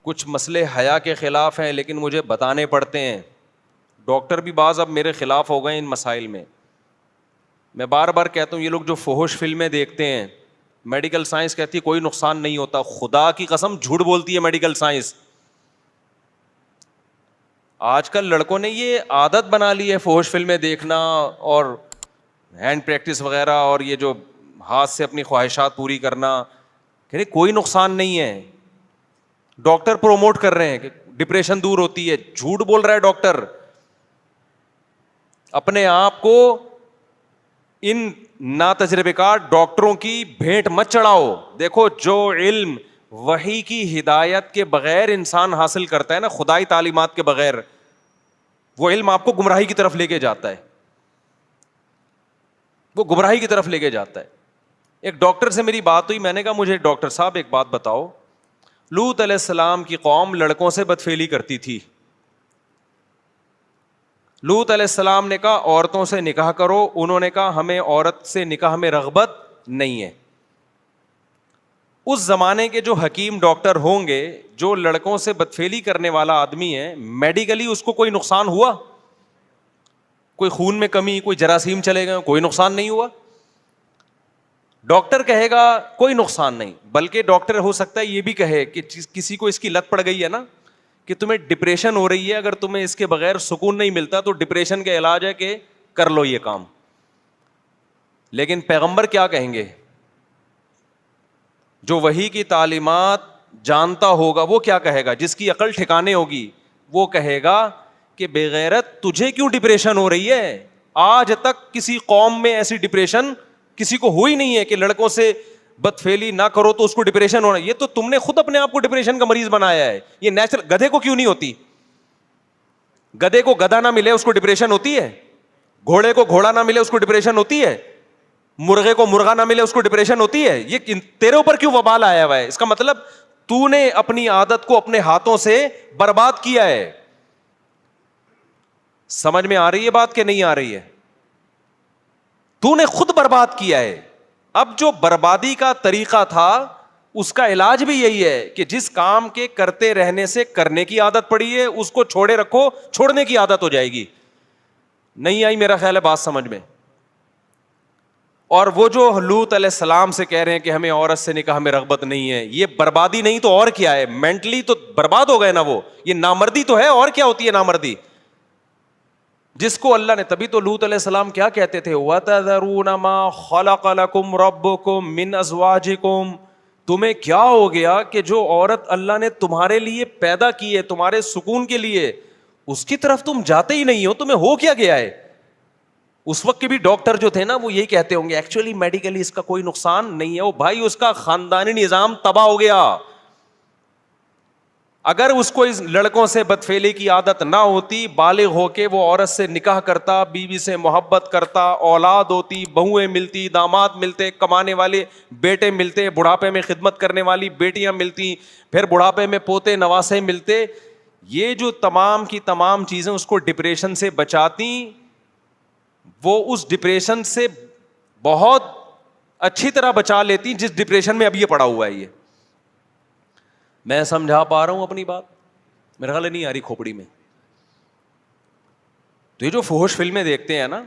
کچھ مسئلے حیا کے خلاف ہیں لیکن مجھے بتانے پڑتے ہیں. ڈاکٹر بھی بعض اب میرے خلاف ہو گئے ان مسائل میں. میں بار بار کہتا ہوں یہ لوگ جو فحش فلمیں دیکھتے ہیں, میڈیکل سائنس کہتی ہے کوئی نقصان نہیں ہوتا. خدا کی قسم جھوٹ بولتی ہے میڈیکل سائنس. آج کل لڑکوں نے یہ عادت بنا لی ہے فحش فلمیں دیکھنا اور ہینڈ پریکٹس وغیرہ, اور یہ جو ہاتھ سے اپنی خواہشات پوری کرنا, کہ کوئی نقصان نہیں ہے. ڈاکٹر پروموٹ کر رہے ہیں کہ ڈپریشن دور ہوتی ہے. جھوٹ بول رہا ہے ڈاکٹر. اپنے آپ کو ان ناتجربے کار ڈاکٹروں کی بھیٹ مت چڑھاؤ. دیکھو جو علم وحی کی ہدایت کے بغیر انسان حاصل کرتا ہے نا, خدائی تعلیمات کے بغیر, وہ علم آپ کو گمراہی کی طرف لے کے جاتا ہے. وہ گمراہی کی طرف لے کے جاتا ہے. ایک ڈاکٹر سے میری بات ہوئی, میں نے کہا مجھے ڈاکٹر صاحب ایک بات بتاؤ, لوط علیہ السلام کی قوم لڑکوں سے بدفعلی کرتی تھی. لوط علیہ السلام نے کہا عورتوں سے نکاح کرو. انہوں نے کہا ہمیں عورت سے نکاح میں رغبت نہیں ہے. اس زمانے کے جو حکیم ڈاکٹر ہوں گے, جو لڑکوں سے بدفعلی کرنے والا آدمی ہے, میڈیکلی اس کو کوئی نقصان ہوا؟ کوئی خون میں کمی, کوئی جراثیم چلے گئے, کوئی نقصان نہیں ہوا. ڈاکٹر کہے گا کوئی نقصان نہیں, بلکہ ڈاکٹر ہو سکتا ہے یہ بھی کہے کہ کسی کو اس کی لت پڑ گئی ہے نا, کہ تمہیں ڈپریشن ہو رہی ہے, اگر تمہیں اس کے بغیر سکون نہیں ملتا تو ڈپریشن کا علاج ہے کہ کر لو یہ کام. لیکن پیغمبر کیا کہیں گے؟ جو وحی کی تعلیمات جانتا ہوگا وہ کیا کہے گا؟ جس کی عقل ٹھکانے ہوگی وہ کہے گا کہ بے غیرت تجھے کیوں ڈپریشن ہو رہی ہے؟ آج تک کسی قوم میں ایسی ڈپریشن کسی کو ہوئی نہیں ہے کہ لڑکوں سے بدفعلی نہ کرو تو اس کو ڈپریشن ہونا. یہ تو تم نے خود اپنے آپ کو ڈپریشن کا مریض بنایا ہے. یہ نیچرل. گدھے کو کیوں نہیں ہوتی؟ گدھے کو گدھا نہ ملے اس کو ڈپریشن ہوتی ہے, گھوڑے کو گھوڑا نہ ملے اس کو ڈپریشن ہوتی ہے, مرغے کو مرغا نہ ملے اس کو ڈپریشن ہوتی ہے. یہ تیرے اوپر کیوں وبال آیا ہوا ہے؟ اس کا مطلب تو نے اپنی عادت کو اپنے ہاتھوں سے برباد کیا ہے. سمجھ میں آ رہی ہے بات کہ نہیں آ رہی ہے؟ تو نے خود برباد کیا ہے. اب جو بربادی کا طریقہ تھا اس کا علاج بھی یہی ہے کہ جس کام کے کرتے رہنے سے کرنے کی عادت پڑی ہے اس کو چھوڑے رکھو, چھوڑنے کی عادت ہو جائے گی. نہیں آئی میرا خیال ہے بات سمجھ میں؟ اور وہ جو لوط علیہ السلام سے کہہ رہے ہیں کہ ہمیں عورت سے نکاح میں رغبت نہیں ہے, یہ بربادی نہیں تو اور کیا ہے؟ مینٹلی تو برباد ہو گئے نا وہ. یہ نامردی تو ہے, اور کیا ہوتی ہے نامردی؟ جس کو اللہ نے, تبھی تو لوط علیہ السلام کیا کہتے تھے, وَتَذَرُونَ مَا خَلَقَ لَكُمْ رَبُّكُمْ مِنْ أَزْوَاجِكُمْ. تمہیں کیا ہو گیا کہ جو عورت اللہ نے تمہارے لیے پیدا کی ہے تمہارے سکون کے لیے, اس کی طرف تم جاتے ہی نہیں ہو؟ تمہیں ہو کیا گیا ہے؟ اس وقت کے بھی ڈاکٹر جو تھے نا وہ یہی کہتے ہوں گے ایکچولی میڈیکلی اس کا کوئی نقصان نہیں ہے. وہ بھائی اس کا خاندانی نظام تباہ ہو گیا. اگر اس کو اس لڑکوں سے بدفعلی کی عادت نہ ہوتی, بالغ ہو کے وہ عورت سے نکاح کرتا, بیوی سے محبت کرتا, اولاد ہوتی, بہویں ملتی, داماد ملتے, کمانے والے بیٹے ملتے, بڑھاپے میں خدمت کرنے والی بیٹیاں ملتی, پھر بڑھاپے میں پوتے نواسے ملتے, یہ جو تمام کی تمام چیزیں اس کو ڈپریشن سے بچاتی, وہ اس ڈپریشن سے بہت اچھی طرح بچا لیتی جس ڈپریشن میں اب یہ پڑا ہوا ہے. یہ میں سمجھا پا رہا ہوں اپنی بات؟ میرا خیال نہیں آ رہی کھوپڑی میں. تو یہ جو فحش فلمیں دیکھتے ہیں نا,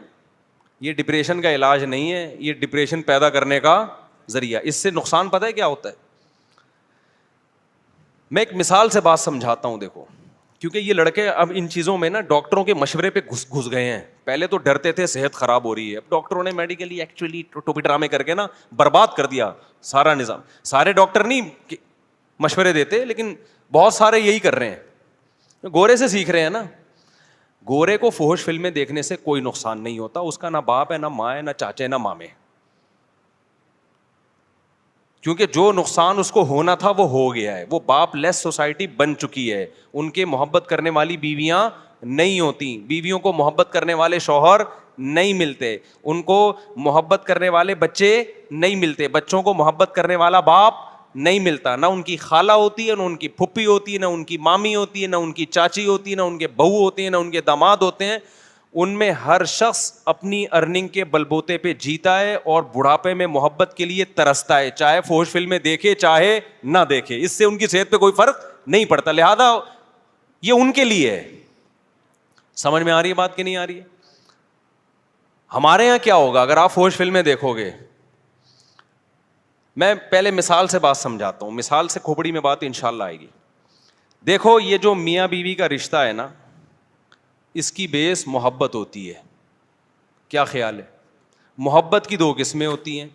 یہ ڈپریشن کا علاج نہیں ہے, یہ ڈپریشن پیدا کرنے کا ذریعہ. اس سے نقصان پتہ ہے کیا ہوتا ہے؟ میں ایک مثال سے بات سمجھاتا ہوں. دیکھو, کیونکہ یہ لڑکے اب ان چیزوں میں نا ڈاکٹروں کے مشورے پہ گھس گئے ہیں. پہلے تو ڈرتے تھے صحت خراب ہو رہی ہے, اب ڈاکٹروں نے میڈیکلی ایکچولی ٹوپی ڈرامے کر کے نا برباد کر دیا سارا نظام. سارے ڈاکٹر نہیں مشورے دیتے, لیکن بہت سارے یہی کر رہے ہیں, گورے سے سیکھ رہے ہیں نا. گورے کو فحش فلمیں دیکھنے سے کوئی نقصان نہیں ہوتا. اس کا نہ باپ ہے, نہ ماں ہے, نہ چاچے, نہ مامے, کیونکہ جو نقصان اس کو ہونا تھا وہ ہو گیا ہے. وہ باپ لیس سوسائٹی بن چکی ہے. ان کے محبت کرنے والی بیویاں نہیں ہوتی, بیویوں کو محبت کرنے والے شوہر نہیں ملتے, ان کو محبت کرنے والے بچے نہیں ملتے, بچوں کو محبت کرنے والا باپ نہیں ملتا. نہ ان کی خالہ ہوتی ہے, نہ ان کی پھپھی ہوتی ہے, نہ ان کی مامی ہوتی ہے, نہ ان کی چاچی ہوتی ہے, نہ ان کے بہو ہوتے ہیں, نہ ان کے داماد ہوتے ہیں. ان میں ہر شخص اپنی ارننگ کے بلبوتے پہ جیتا ہے اور بڑھاپے میں محبت کے لیے ترستا ہے, چاہے فحش فلمیں دیکھے چاہے نہ دیکھے. اس سے ان کی صحت پہ کوئی فرق نہیں پڑتا, لہذا یہ ان کے لیے ہے. سمجھ میں آ رہی ہے بات کہ نہیں آ رہی ہے؟ ہمارے یہاں کیا ہوگا اگر آپ فوج فلمیں دیکھو گے, میں پہلے مثال سے بات سمجھاتا ہوں, مثال سے کھوپڑی میں بات انشاءاللہ آئے گی. دیکھو یہ جو میاں بیوی کا رشتہ ہے نا, اس کی بیس محبت ہوتی ہے. کیا خیال ہے؟ محبت کی دو قسمیں ہوتی ہیں.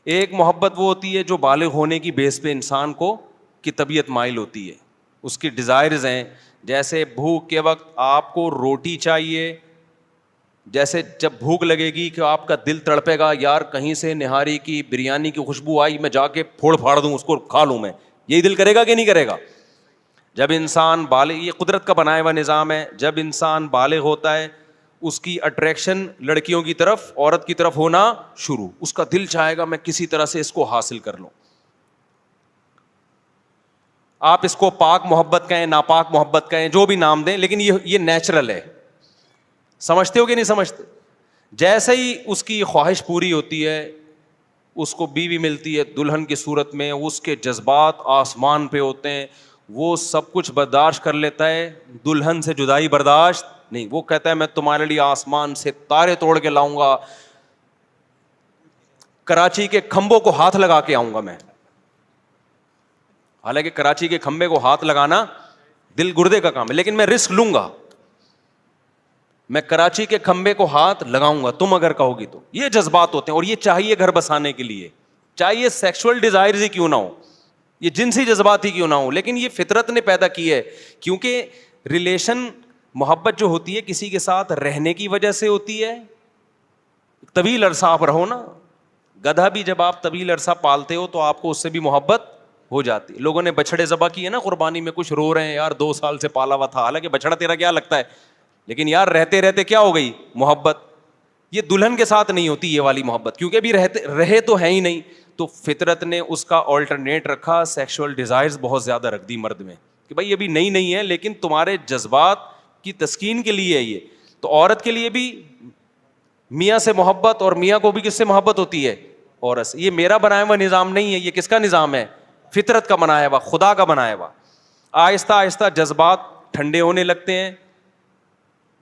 ایک محبت وہ ہوتی ہے جو بالغ ہونے کی بیس پہ انسان کو کی طبیعت مائل ہوتی ہے, اس کی ڈیزائرز ہیں. جیسے بھوک کے وقت آپ کو روٹی چاہیے, جیسے جب بھوک لگے گی کہ آپ کا دل تڑپے گا, یار کہیں سے نہاری کی بریانی کی خوشبو آئی, میں جا کے پھوڑ پھاڑ دوں اس کو, کھا لوں میں, یہی دل کرے گا کہ نہیں کرے گا؟ جب انسان بالغ, یہ قدرت کا بنایا ہوا نظام ہے, جب انسان بالغ ہوتا ہے اس کی اٹریکشن لڑکیوں کی طرف, عورت کی طرف ہونا شروع, اس کا دل چاہے گا میں کسی طرح سے اس کو حاصل کر لوں. آپ اس کو پاک محبت کہیں, ناپاک محبت کہیں, جو بھی نام دیں, لیکن یہ نیچرل ہے. سمجھتے ہو کہ نہیں سمجھتے؟ جیسے ہی اس کی خواہش پوری ہوتی ہے, اس کو بیوی ملتی ہے دلہن کی صورت میں, اس کے جذبات آسمان پہ ہوتے ہیں, وہ سب کچھ برداشت کر لیتا ہے, دلہن سے جدائی برداشت نہیں. وہ کہتا ہے میں تمہارے لیے آسمان سے تارے توڑ کے لاؤں گا, کراچی کے کھمبوں کو ہاتھ لگا کے آؤں گا میں. حالانکہ کراچی کے کھمبے کو ہاتھ لگانا دل گردے کا کام ہے, لیکن میں رسک لوں گا, میں کراچی کے کھمبے کو ہاتھ لگاؤں گا تم اگر کہو گی تو. یہ جذبات ہوتے ہیں, اور یہ چاہیے گھر بسانے کے لیے, چاہیے سیکسول ڈیزائرز ہی کیوں نہ ہو, یہ جنسی جذبات ہی کیوں نہ ہو, لیکن یہ فطرت نے پیدا کی ہے. کیونکہ ریلیشن, محبت جو ہوتی ہے کسی کے ساتھ رہنے کی وجہ سے ہوتی ہے. طویل عرصہ آپ رہو نا, گدھا بھی جب آپ طویل عرصہ پالتے ہو تو آپ کو اس سے بھی محبت ہو جاتی. لوگوں نے بچڑے ذبح کیے نا قربانی میں, کچھ رو رہے ہیں یار 2 سال سے پالا ہوا تھا, حالانکہ بچڑا تیرا کیا لگتا ہے, لیکن یار رہتے رہتے کیا ہو گئی محبت. یہ دلہن کے ساتھ نہیں ہوتی یہ والی محبت, کیونکہ ابھی رہے تو ہے ہی نہیں. تو فطرت نے اس کا آلٹرنیٹ رکھا, سیکشول ڈیزائرز بہت زیادہ رکھ دی مرد میں, کہ بھائی ابھی نئی نہیں ہے لیکن تمہارے جذبات کی تسکین کے لیے ہے یہ. تو عورت کے لیے بھی میاں سے محبت, اور میاں کو بھی کس سے محبت ہوتی ہے؟ عورت سے. یہ میرا بنایا ہوا نظام نہیں ہے, یہ کس کا نظام ہے؟ فطرت کا بنایا ہوا, خدا کا بنایا ہوا. آہستہ آہستہ جذبات ٹھنڈے ہونے لگتے ہیں,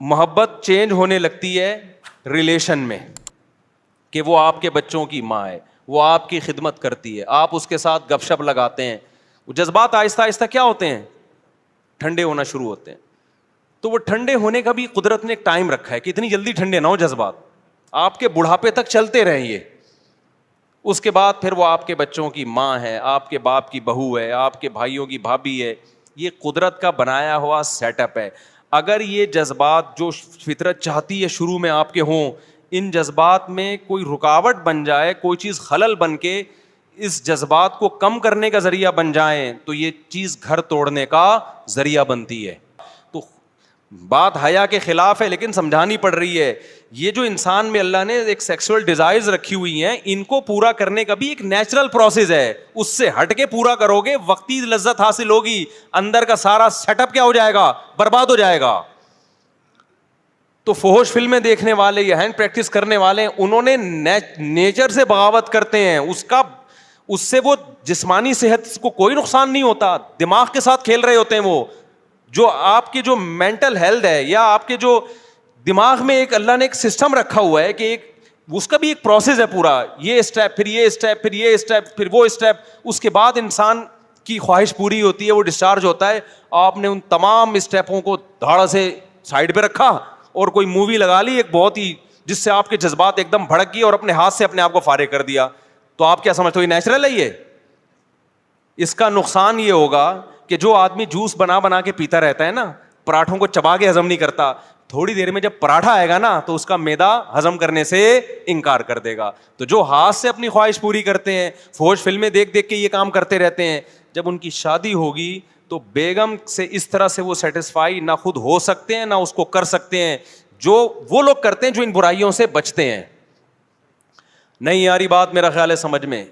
محبت چینج ہونے لگتی ہے ریلیشن میں, کہ وہ آپ کے بچوں کی ماں ہے, وہ آپ کی خدمت کرتی ہے, آپ اس کے ساتھ گپ شپ لگاتے ہیں. وہ جذبات آہستہ آہستہ کیا ہوتے ہیں؟ ٹھنڈے ہونا شروع ہوتے ہیں. تو وہ ٹھنڈے ہونے کا بھی قدرت نے ایک ٹائم رکھا ہے کہ اتنی جلدی ٹھنڈے نہ ہو جذبات, آپ کے بڑھاپے تک چلتے رہیں یہ. اس کے بعد پھر وہ آپ کے بچوں کی ماں ہے, آپ کے باپ کی بہو ہے, آپ کے بھائیوں کی بھابھی ہے. یہ قدرت کا بنایا ہوا سیٹ اپ ہے. اگر یہ جذبات جو فطرت چاہتی ہے شروع میں آپ کے ہوں, ان جذبات میں کوئی رکاوٹ بن جائے, کوئی چیز خلل بن کے اس جذبات کو کم کرنے کا ذریعہ بن جائیں, تو یہ چیز گھر توڑنے کا ذریعہ بنتی ہے. تو بات حیا کے خلاف ہے لیکن سمجھانی پڑ رہی ہے. یہ جو انسان میں اللہ نے ایک سیکسول ڈیزائرز رکھی ہوئی ہیں, ان کو پورا کرنے کا بھی ایک نیچرل پروسیس ہے. اس سے ہٹ کے پورا کرو گے, وقتی لذت حاصل ہوگی, اندر کا سارا سیٹ اپ کیا ہو جائے گا؟ برباد ہو جائے گا. تو فحش فلمیں دیکھنے والے یا ہینڈ پریکٹس کرنے والے, انہوں نے نیچر سے بغاوت کرتے ہیں. اس سے وہ جسمانی صحت کو کوئی نقصان نہیں ہوتا, دماغ کے ساتھ کھیل رہے ہوتے ہیں. وہ جو آپ کی جو مینٹل ہیلتھ ہے, یا آپ کے جو دماغ میں ایک اللہ نے ایک سسٹم رکھا ہوا ہے کہ ایک اس کا بھی ایک پروسیس ہے پورا, یہ اسٹیپ, پھر یہ اسٹیپ, پھر یہ اسٹیپ, پھر وہ اسٹیپ. اس کے بعد انسان کی خواہش پوری ہوتی ہے, وہ ڈسچارج ہوتا ہے. آپ نے ان تمام اسٹیپوں کو دھاڑا سے سائڈ پہ رکھا اور کوئی مووی لگا لی ایک بہت ہی, جس سے آپ کے جذبات ایک دم بھڑک گئے, اور اپنے ہاتھ سے اپنے آپ کو فارغ کر دیا. تو آپ کیا سمجھتے ہو یہ نیچرل ہے؟ یہ اس کا نقصان یہ ہوگا کہ جو آدمی جوس بنا بنا کے پیتا رہتا ہے نا, پراٹھوں کو چبا کے ہضم نہیں کرتا, تھوڑی دیر میں جب پراٹھا آئے گا نا تو اس کا میدا ہضم کرنے سے انکار کر دے گا. تو جو ہاتھ سے اپنی خواہش پوری کرتے ہیں, فوج فلمیں دیکھ دیکھ کے یہ کام کرتے رہتے ہیں, جب ان کی شادی ہوگی تو بیگم سے اس طرح سے وہ سیٹسفائی نہ خود ہو سکتے ہیں نہ اس کو کر سکتے ہیں, جو وہ لوگ کرتے ہیں جو ان برائیوں سے بچتے ہیں. نہیں یاری بات میرا خیال ہے سمجھ میں.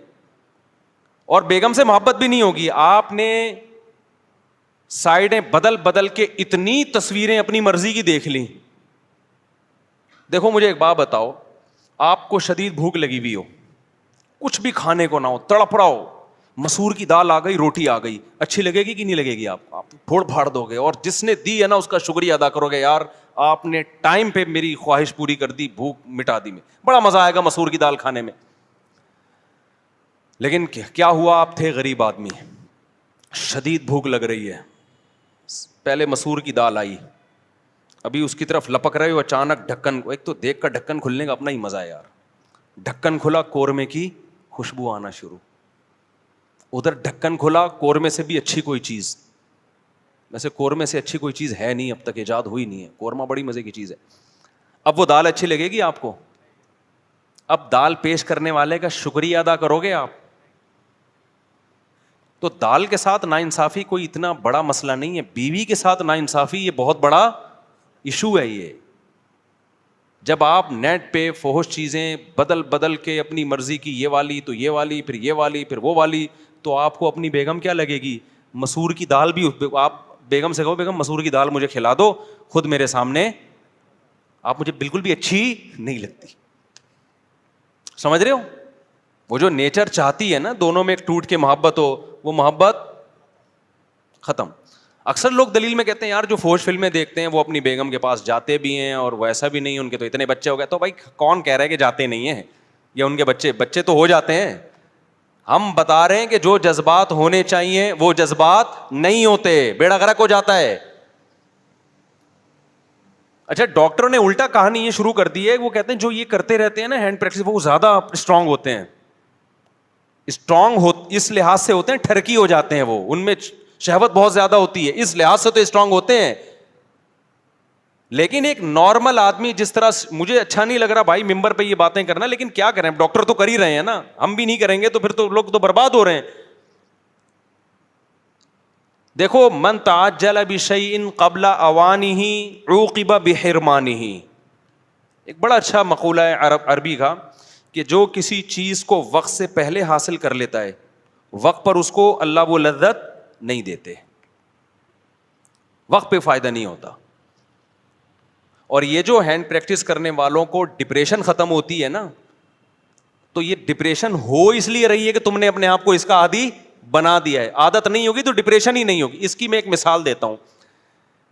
اور بیگم سے محبت بھی نہیں ہوگی. آپ نے سائڈیں بدل بدل کے اتنی تصویریں اپنی مرضی کی دیکھ لیں. دیکھو مجھے ایک بات بتاؤ, آپ کو شدید بھوک لگی ہوئی ہو, کچھ بھی کھانے کو نہ ہو, تڑپ رہا ہو, مسور کی دال آ گئی, روٹی آ گئی, اچھی لگے گی کہ نہیں لگے گی؟ آپ پھوڑ پھاڑ دو گے, اور جس نے دی ہے نا اس کا شکریہ ادا کرو گے, یار آپ نے ٹائم پہ میری خواہش پوری کر دی, بھوک مٹا دی, میں بڑا مزہ آئے گا مسور کی دال کھانے میں. لیکن کیا ہوا, آپ تھے غریب آدمی, شدید بھوک لگ رہی ہے, پہلے مسور کی دال آئی, ابھی اس کی طرف لپک رہے ہو, اچانک ڈھکن, ایک تو دیکھ کر ڈھکن کھلنے کا اپنا ہی مزہ ہے یار, ڈھکن کھلا, قورمے کی خوشبو آنا شروع, ادھر ڈھکن کھلا, قورمے سے بھی اچھی کوئی چیز, ویسے قورمے سے اچھی کوئی چیز ہے نہیں, اب تک ایجاد ہوئی نہیں ہے, قورمہ بڑی مزے کی چیز ہے. اب وہ دال اچھی لگے گی آپ کو؟ اب دال پیش کرنے والے کا شکریہ ادا کرو گے آپ؟ تو دال کے ساتھ ناانصافی کوئی اتنا بڑا مسئلہ نہیں ہے, بیوی کے ساتھ ناانصافی یہ بہت بڑا ایشو ہے. یہ جب آپ نیٹ پہ فحش چیزیں بدل کے اپنی مرضی کی, یہ والی تو یہ والی, پھر یہ والی, پھر وہ والی, تو آپ کو اپنی بیگم کیا لگے گی؟ مسور کی دال بھی آپ بیگم سے کہو, بیگم مسور کی دال مجھے کھلا دو, خود میرے سامنے آپ مجھے بالکل بھی اچھی نہیں لگتی. سمجھ رہے ہو؟ وہ جو نیچر چاہتی ہے نا دونوں میں ایک ٹوٹ کے محبت ہو, وہ محبت ختم. اکثر لوگ دلیل میں کہتے ہیں یار جو فوج فلمیں دیکھتے ہیں وہ اپنی بیگم کے پاس جاتے بھی ہیں, اور وہ ایسا بھی نہیں, ان کے تو اتنے بچے ہو گئے. تو بھائی کون کہہ رہا ہے کہ جاتے نہیں ہیں, یا ان کے بچے تو ہو جاتے ہیں. ہم بتا رہے ہیں کہ جو جذبات ہونے چاہیے وہ جذبات نہیں ہوتے, بیڑا غرق ہو جاتا ہے. اچھا, ڈاکٹروں نے الٹا کہانی یہ شروع کر دی ہے, وہ کہتے ہیں جو یہ کرتے رہتے ہیں نا ہینڈ پریکٹس, وہ زیادہ اسٹرانگ ہوتے ہیں. اسٹرانگ اس لحاظ سے ہوتے ہیں, ٹھرکی ہو جاتے ہیں, وہ ان میں شہوت بہت زیادہ ہوتی ہے, اس لحاظ سے تو اسٹرانگ ہوتے ہیں. لیکن ایک نارمل آدمی جس طرح, مجھے اچھا نہیں لگ رہا بھائی ممبر پہ یہ باتیں کرنا, لیکن کیا کریں, ڈاکٹر تو کر ہی رہے ہیں نا, ہم بھی نہیں کریں گے تو پھر تو لوگ تو برباد ہو رہے ہیں. دیکھو, من تعجل بشیء قبل اوانہ عوقب بحرمانہ, ایک بڑا اچھا مقولہ ہے عربی کا, کہ جو کسی چیز کو وقت سے پہلے حاصل کر لیتا ہے, وقت پر اس کو اللہ وہ لذت نہیں دیتے, وقت پہ فائدہ نہیں ہوتا. اور یہ جو ہینڈ پریکٹس کرنے والوں کو ڈپریشن ختم ہوتی ہے نا, تو یہ ڈپریشن ہو اس لیے رہی ہے کہ تم نے اپنے آپ کو اس کا عادی بنا دیا ہے. عادت نہیں ہوگی تو ڈپریشن ہی نہیں ہوگی. اس کی میں ایک مثال دیتا ہوں.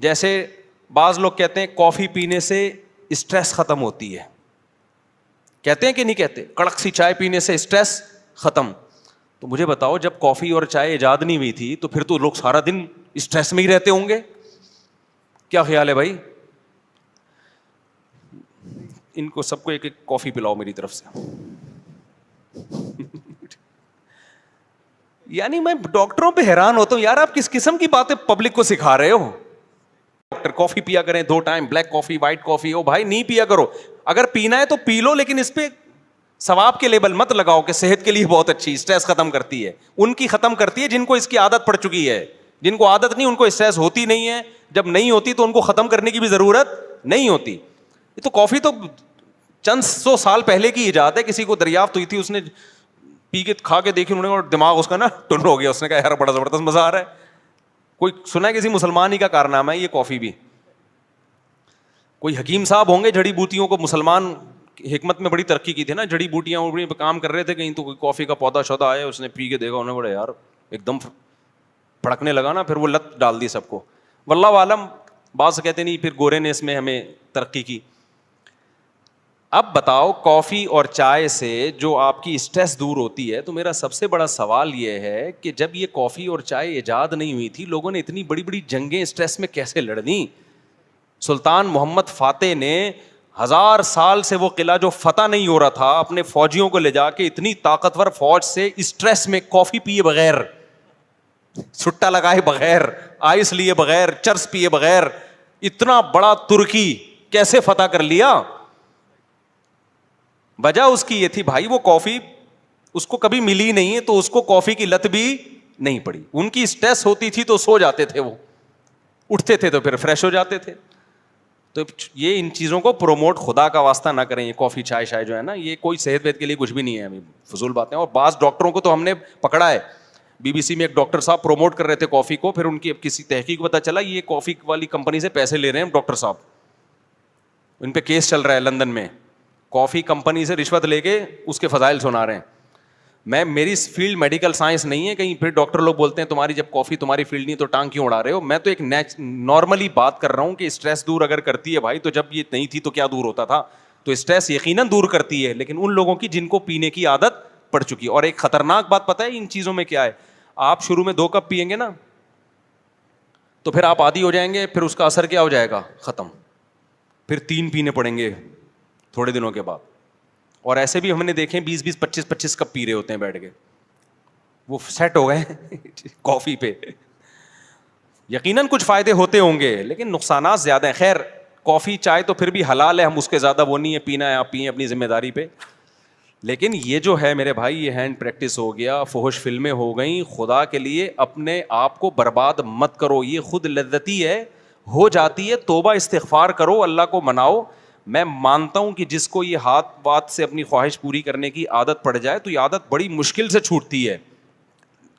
جیسے بعض لوگ کہتے ہیں کافی پینے سے اسٹریس ختم ہوتی ہے, کہتے ہیں کہ نہیں کہتے, کڑک سی چائے پینے سے اسٹریس ختم. تو مجھے بتاؤ, جب کافی اور چائے ایجاد نہیں ہوئی تھی تو پھر تو لوگ سارا دن اسٹریس میں ہی رہتے ہوں گے. کیا خیال ہے بھائی؟ ان کو سب کو ایک ایک کافی پلاؤ میری طرف سے. یعنی میں ڈاکٹروں پہ حیران ہوتا ہوں, یار آپ کس قسم کی باتیں پبلک کو سکھا رہے ہو. ڈاکٹر کافی پیا کریں 2 ٹائم, بلیک کافی, وائٹ کافی. او بھائی نہیں پیا کرو, اگر پینا ہے تو پی لو, لیکن اس پہ ثواب کے لیبل مت لگاؤ کہ صحت کے لیے بہت اچھی, اسٹریس ختم کرتی ہے. ان کی ختم کرتی ہے جن کو اس کی عادت پڑ چکی ہے. جن کو عادت نہیں ان کو اسٹریس ہوتی نہیں ہے, جب نہیں ہوتی تو ان کو ختم کرنے کی بھی ضرورت نہیں ہوتی. یہ تو کافی تو چند 100 سال پہلے کی ایجاد ہے, کسی کو دریافت ہوئی تھی, اس نے پی کے کھا کے دیکھی انہوں نے, اور دماغ اس کا نا ٹن ہو گیا. اس نے کہا یار بڑا زبردست مزہ آ رہا ہے. کوئی سنا ہے کسی مسلمان ہی کا کارنامہ ہے یہ کافی بھی. کوئی حکیم صاحب ہوں گے, جڑی بوٹیوں کو مسلمان حکمت میں بڑی ترقی کی تھی نا, جڑی بوٹیاں پہ کام کر رہے تھے کہیں, تو کوئی کافی کا پودا شودا آیا, اس نے پی کے دیکھا, انہوں نے بڑا یار ایک دم پھڑکنے لگا نا, پھر وہ لت ڈال دی سب کو. واللہ عالم, بعض کہتے نہیں پھر گورے نے اس میں ہمیں ترقی کی. اب بتاؤ, کافی اور چائے سے جو آپ کی اسٹریس دور ہوتی ہے, تو میرا سب سے بڑا سوال یہ ہے کہ جب یہ کافی اور چائے ایجاد نہیں ہوئی تھی, لوگوں نے اتنی بڑی بڑی جنگیں اسٹریس میں کیسے لڑنی. سلطان محمد فاتح نے 1000 سال سے وہ قلعہ جو فتح نہیں ہو رہا تھا, اپنے فوجیوں کو لے جا کے اتنی طاقتور فوج سے اسٹریس میں کافی پیے بغیر, چھٹا لگائے بغیر, آئس لیے بغیر, چرس پیے بغیر, اتنا بڑا ترکی کیسے فتح کر لیا. وجہ اس کی یہ تھی بھائی, وہ کافی اس کو کبھی ملی نہیں ہے, تو اس کو کافی کی لت بھی نہیں پڑی. ان کی اسٹریس ہوتی تھی تو سو جاتے تھے, وہ اٹھتے تھے تو پھر فریش ہو جاتے تھے. تو یہ ان چیزوں کو پروموٹ خدا کا واسطہ نہ کریں. یہ کافی چائے شائے جو ہے نا, یہ کوئی صحت وحت کے لیے کچھ بھی نہیں ہے, فضول باتیں. اور بعض ڈاکٹروں کو تو ہم نے پکڑا ہے, BBC میں ایک ڈاکٹر صاحب پروموٹ کر رہے تھے کافی کو, پھر ان کی کسی تحقیق پتہ چلا یہ کافی والی کمپنی سے پیسے لے رہے ہیں ڈاکٹر صاحب. ان پہ کیس چل رہا ہے لندن میں, کافی کمپنی سے رشوت لے کے اس کے فضائل سنا رہے ہیں. میں میری فیلڈ میڈیکل سائنس نہیں ہے, کہیں پھر ڈاکٹر لوگ بولتے ہیں تمہاری جب کافی تمہاری فیلڈ نہیں تو ٹانگ کیوں اڑا رہے ہو. میں تو ایک نارملی بات کر رہا ہوں کہ اسٹریس دور اگر کرتی ہے بھائی, تو جب یہ نہیں تھی تو کیا دور ہوتا تھا. تو اسٹریس یقیناً دور کرتی ہے, لیکن ان لوگوں کی جن کو پینے کی عادت پڑ چکی ہے. اور ایک خطرناک بات پتہ ہے ان چیزوں میں کیا ہے, آپ شروع میں 2 کپ پیئیں گے نا تو پھر آپ عادی ہو جائیں گے, پھر اس کا اثر کیا ہو جائے گا, ختم. پھر 3 پینے پڑیں گے تھوڑے دنوں کے بعد. اور ایسے بھی ہم نے دیکھے 20-20, 25-25 کپ پی رہے ہوتے ہیں بیٹھ کے, وہ سیٹ ہو گئے کافی پہ. یقیناً کچھ فائدے ہوتے ہوں گے لیکن نقصانات زیادہ ہیں. خیر کافی چائے تو پھر بھی حلال ہے, ہم اس کے زیادہ وہ نہیں ہے, پینا ہے آپ پئیں اپنی ذمہ داری پہ. لیکن یہ جو ہے میرے بھائی, یہ ہینڈ پریکٹس ہو گیا, فحش فلمیں ہو گئیں. خدا کے لیے اپنے آپ کو برباد مت کرو, یہ خود لذتی ہے, ہو جاتی ہے. توبہ استغفار کرو, اللہ کو مناؤ. میں مانتا ہوں کہ جس کو یہ ہاتھ بات سے اپنی خواہش پوری کرنے کی عادت پڑ جائے تو یہ عادت بڑی مشکل سے چھوٹتی ہے.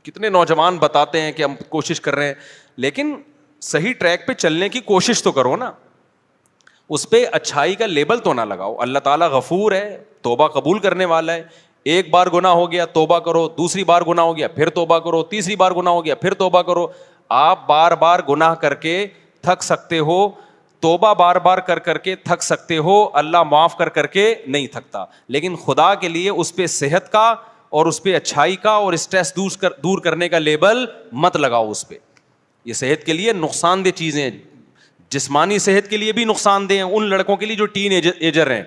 کتنے نوجوان بتاتے ہیں کہ ہم کوشش کر رہے ہیں, لیکن صحیح ٹریک پہ چلنے کی کوشش تو کرو نا, اس پہ اچھائی کا لیبل تو نہ لگاؤ. اللہ تعالیٰ غفور ہے, توبہ قبول کرنے والا ہے. ایک بار گناہ ہو گیا توبہ کرو, دوسری بار گناہ ہو گیا پھر توبہ کرو, تیسری بار گناہ ہو گیا پھر توبہ کرو. آپ بار بار گناہ کر کے تھک سکتے ہو, توبہ بار بار کر کر کے تھک سکتے ہو, اللہ معاف کر کر کے نہیں تھکتا. لیکن خدا کے لیے اس پہ صحت کا اور اس پہ اچھائی کا اور اسٹریس دور کرنے کا لیبل مت لگاؤ اس پہ. یہ صحت کے لیے نقصان دہ چیزیں, جسمانی صحت کے لیے بھی نقصان دہ ہیں. ان لڑکوں کے لیے جو ٹین ایجر ہیں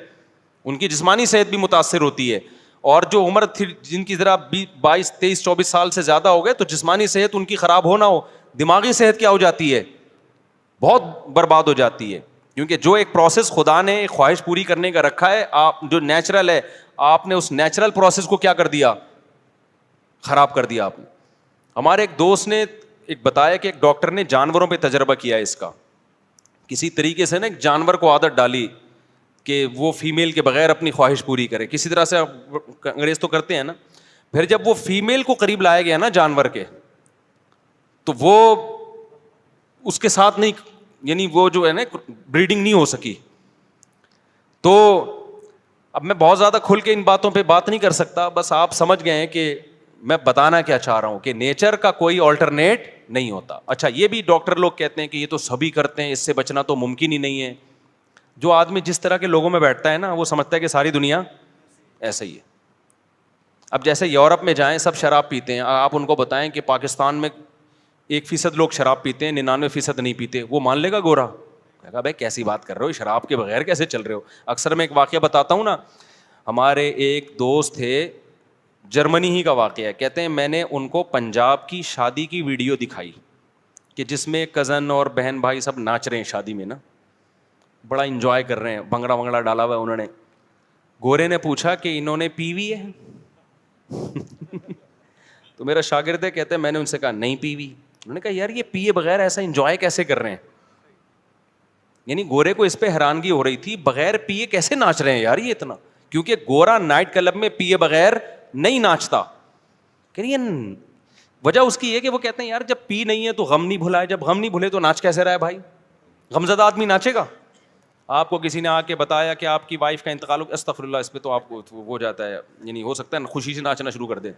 ان کی جسمانی صحت بھی متاثر ہوتی ہے, اور جو عمر تھی جن کی ذرا 22, 23, 24 سال سے زیادہ ہو گئے تو جسمانی صحت ان کی خراب ہو نہ ہو, دماغی صحت کیا ہو جاتی ہے, بہت برباد ہو جاتی ہے. کیونکہ جو ایک پروسیس خدا نے ایک خواہش پوری کرنے کا رکھا ہے, آپ جو نیچرل ہے, آپ نے اس نیچرل پروسیس کو کیا کر دیا, خراب کر دیا آپ نے. ہمارے ایک دوست نے ایک بتایا کہ ایک ڈاکٹر نے جانوروں پہ تجربہ کیا اس کا, کسی طریقے سے نا ایک جانور کو عادت ڈالی کہ وہ فیمیل کے بغیر اپنی خواہش پوری کرے, کسی طرح سے. انگریز تو کرتے ہیں نا. پھر جب وہ فیمیل کو قریب لایا گیا نا جانور کے, تو وہ اس کے ساتھ نہیں, یعنی وہ جو ہے نا بریڈنگ نہیں ہو سکی. تو اب میں بہت زیادہ کھل کے ان باتوں پہ بات نہیں کر سکتا, بس آپ سمجھ گئے ہیں کہ میں بتانا کیا چاہ رہا ہوں کہ نیچر کا کوئی آلٹرنیٹ نہیں ہوتا. اچھا یہ بھی ڈاکٹر لوگ کہتے ہیں کہ یہ تو سبھی کرتے ہیں, اس سے بچنا تو ممکن ہی نہیں ہے. جو آدمی جس طرح کے لوگوں میں بیٹھتا ہے نا, وہ سمجھتا ہے کہ ساری دنیا ایسا ہی ہے. اب جیسے یورپ میں جائیں, سب شراب پیتے ہیں, آپ ان کو بتائیں کہ پاکستان میں 1% لوگ شراب پیتے ہیں, 99% نہیں پیتے, وہ مان لے گا گورا؟ کہا بھائی کیسی بات کر رہے ہو, شراب کے بغیر کیسے چل رہے ہو. اکثر میں ایک واقعہ بتاتا ہوں نا, ہمارے ایک دوست تھے, جرمنی ہی کا واقعہ ہے, کہتے ہیں میں نے ان کو پنجاب کی شادی کی ویڈیو دکھائی کہ جس میں کزن اور بہن بھائی سب ناچ رہے ہیں شادی میں نا, بڑا انجوائے کر رہے ہیں, بھنگڑا ونگڑا ڈالا ہوا ہے انہوں نے. گورے نے پوچھا کہ انہوں نے پی ہوئی ہے تو میرا شاگرد ہے, کہتے ہیں میں نے ان سے کہا نہیں پی ہوئی. انہوں نے کہا یار یہ پیے بغیر ایسا انجوائے کیسے کر رہے ہیں, یعنی گورے کو اس پہ حیرانگی ہو رہی تھی, بغیر پیے کیسے ناچ رہے ہیں یار یہ اتنا, کیونکہ گورا نائٹ کلب میں پیے بغیر نہیں ناچتا. کہ وجہ اس کی یہ کہ وہ کہتے ہیں یار جب پی نہیں ہے تو غم نہیں بھلائے, جب غم نہیں بھولے تو ناچ کیسے رہا ہے بھائی, غمزدہ آدمی ناچے گا. آپ کو کسی نے آ کے بتایا کہ آپ کی وائف کا انتقال ہو, استغفر اللہ, اس پہ تو آپ کو ہو جاتا ہے, یعنی ہو سکتا ہے خوشی سے ناچنا شروع کر دے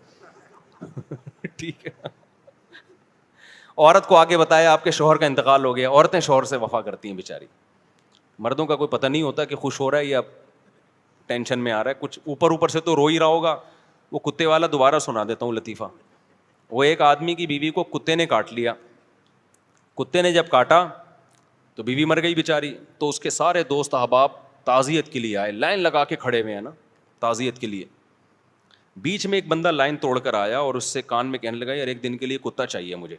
ٹھیک ہے. عورت کو آگے بتایا آپ کے شوہر کا انتقال ہو گیا, عورتیں شوہر سے وفا کرتی ہیں بیچاری, مردوں کا کوئی پتہ نہیں ہوتا کہ خوش ہو رہا ہے یا ٹینشن میں آ رہا ہے, کچھ اوپر اوپر سے تو رو ہی رہا ہوگا. وہ کتے والا دوبارہ سنا دیتا ہوں لطیفہ. وہ ایک آدمی کی بیوی کو کتے نے کاٹ لیا, کتے نے جب کاٹا تو بیوی مر گئی بیچاری. تو اس کے سارے دوست احباب تعزیت کے لیے آئے, لائن لگا کے کھڑے ہوئے ہیں نا تعزیت کے لیے. بیچ میں ایک بندہ لائن توڑ کر آیا اور اس سے کان میں کہنے لگا یار ایک دن کے لیے کتا چاہیے مجھے.